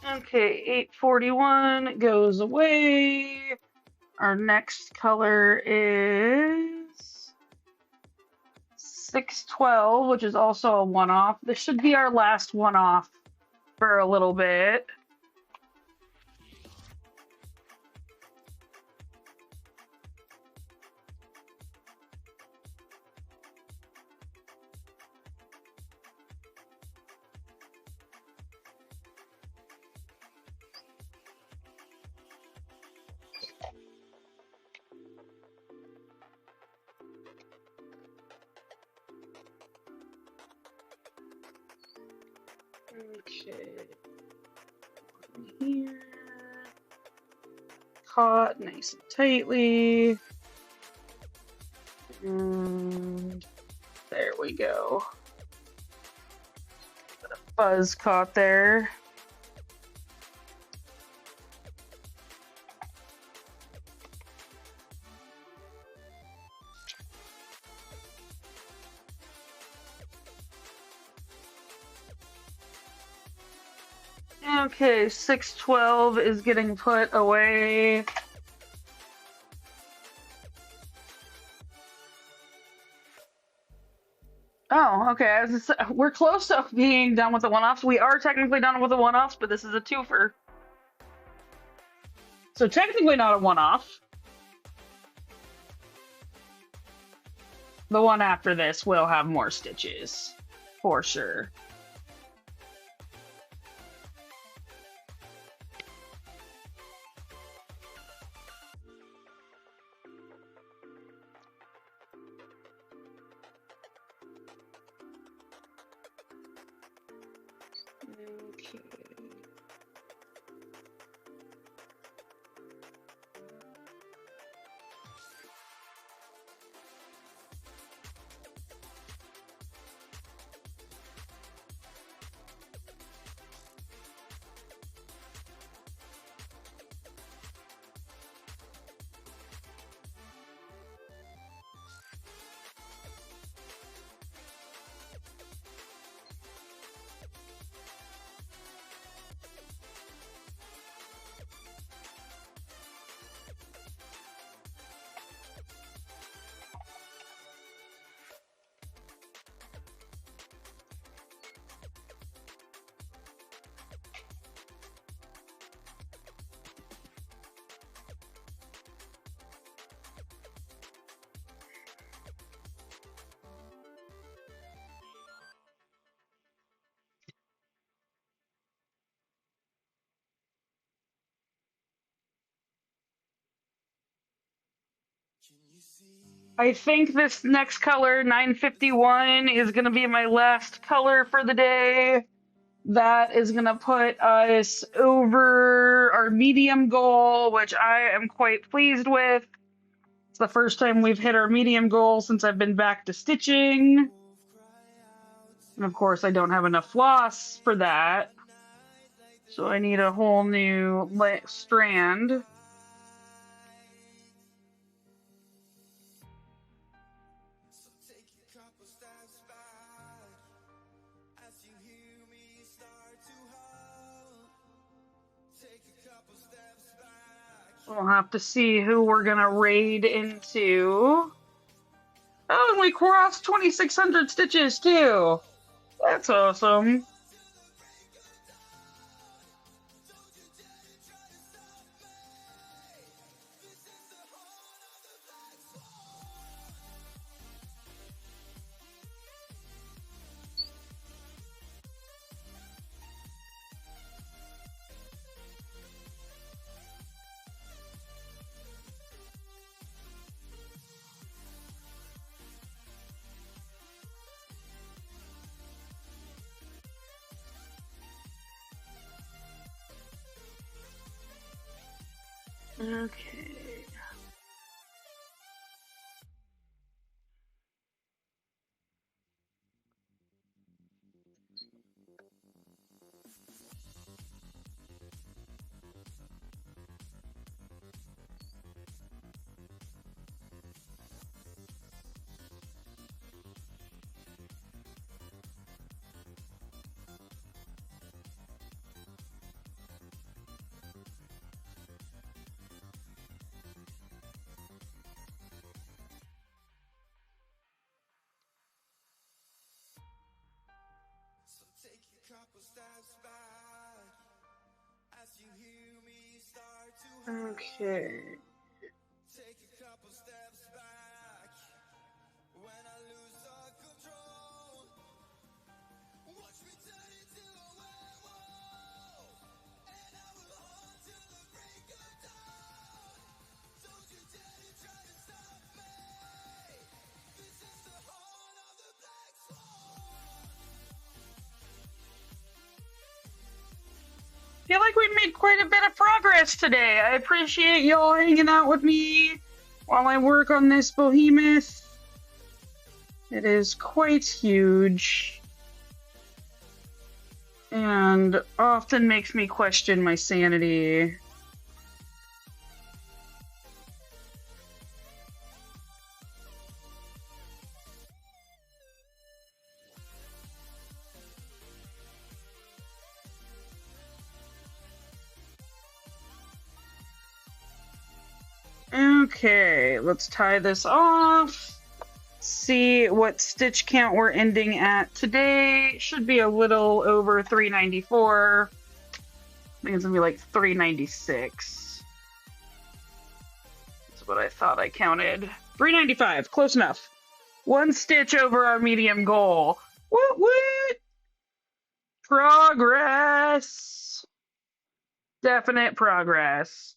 Okay, 841 goes away. Our next color is 612, which is also a one-off. This should be our last one-off for a little bit. Okay. Here. Caught nice and tightly. And there we go. Got a buzz caught there. Okay, 612 is getting put away. Oh, okay. We're close to being done with the one-offs. We are technically done with the one-offs, but this is a twofer. So technically not a one-off. The one after this will have more stitches, for sure. Okay. I think this next color, 951, is going to be my last color for the day. That is going to put us over our medium goal, which I am quite pleased with. It's the first time we've hit our medium goal since I've been back to stitching. And of course, I don't have enough floss for that. So I need a whole new strand. We'll have to see who we're gonna raid into. Oh, and we crossed 2,600 stitches too. That's awesome.
Okay. I feel like we made quite a bit of progress today. I appreciate y'all hanging out with me while I work on this behemoth. It is quite huge and often makes me question my sanity. Okay, let's tie this off. See what stitch count we're ending at today. Should be a little over 394. I think it's gonna be like 396. That's what I thought I counted. 395, close enough. One stitch over our medium goal. Woot woot! Progress! Definite progress.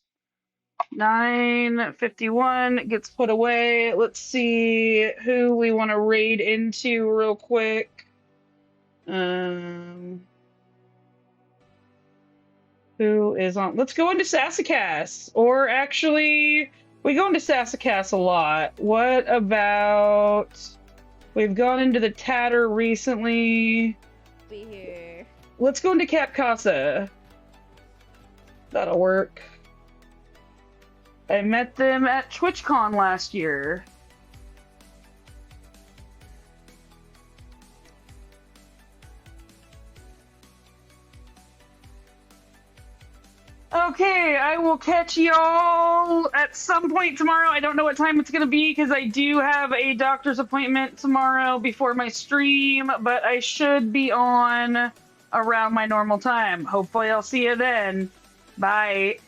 951 gets put away. Let's see who we want to raid into real quick. Who is on? Let's go into Sassacas. Or actually, we go into Sassacas a lot. What about? We've gone into the Tatter recently.
Be here.
Let's go into Cap Casa. That'll work. I met them at TwitchCon last year. Okay, I will catch y'all at some point tomorrow. I don't know what time it's going to be because I do have a doctor's appointment tomorrow before my stream, but I should be on around my normal time. Hopefully I'll see you then. Bye.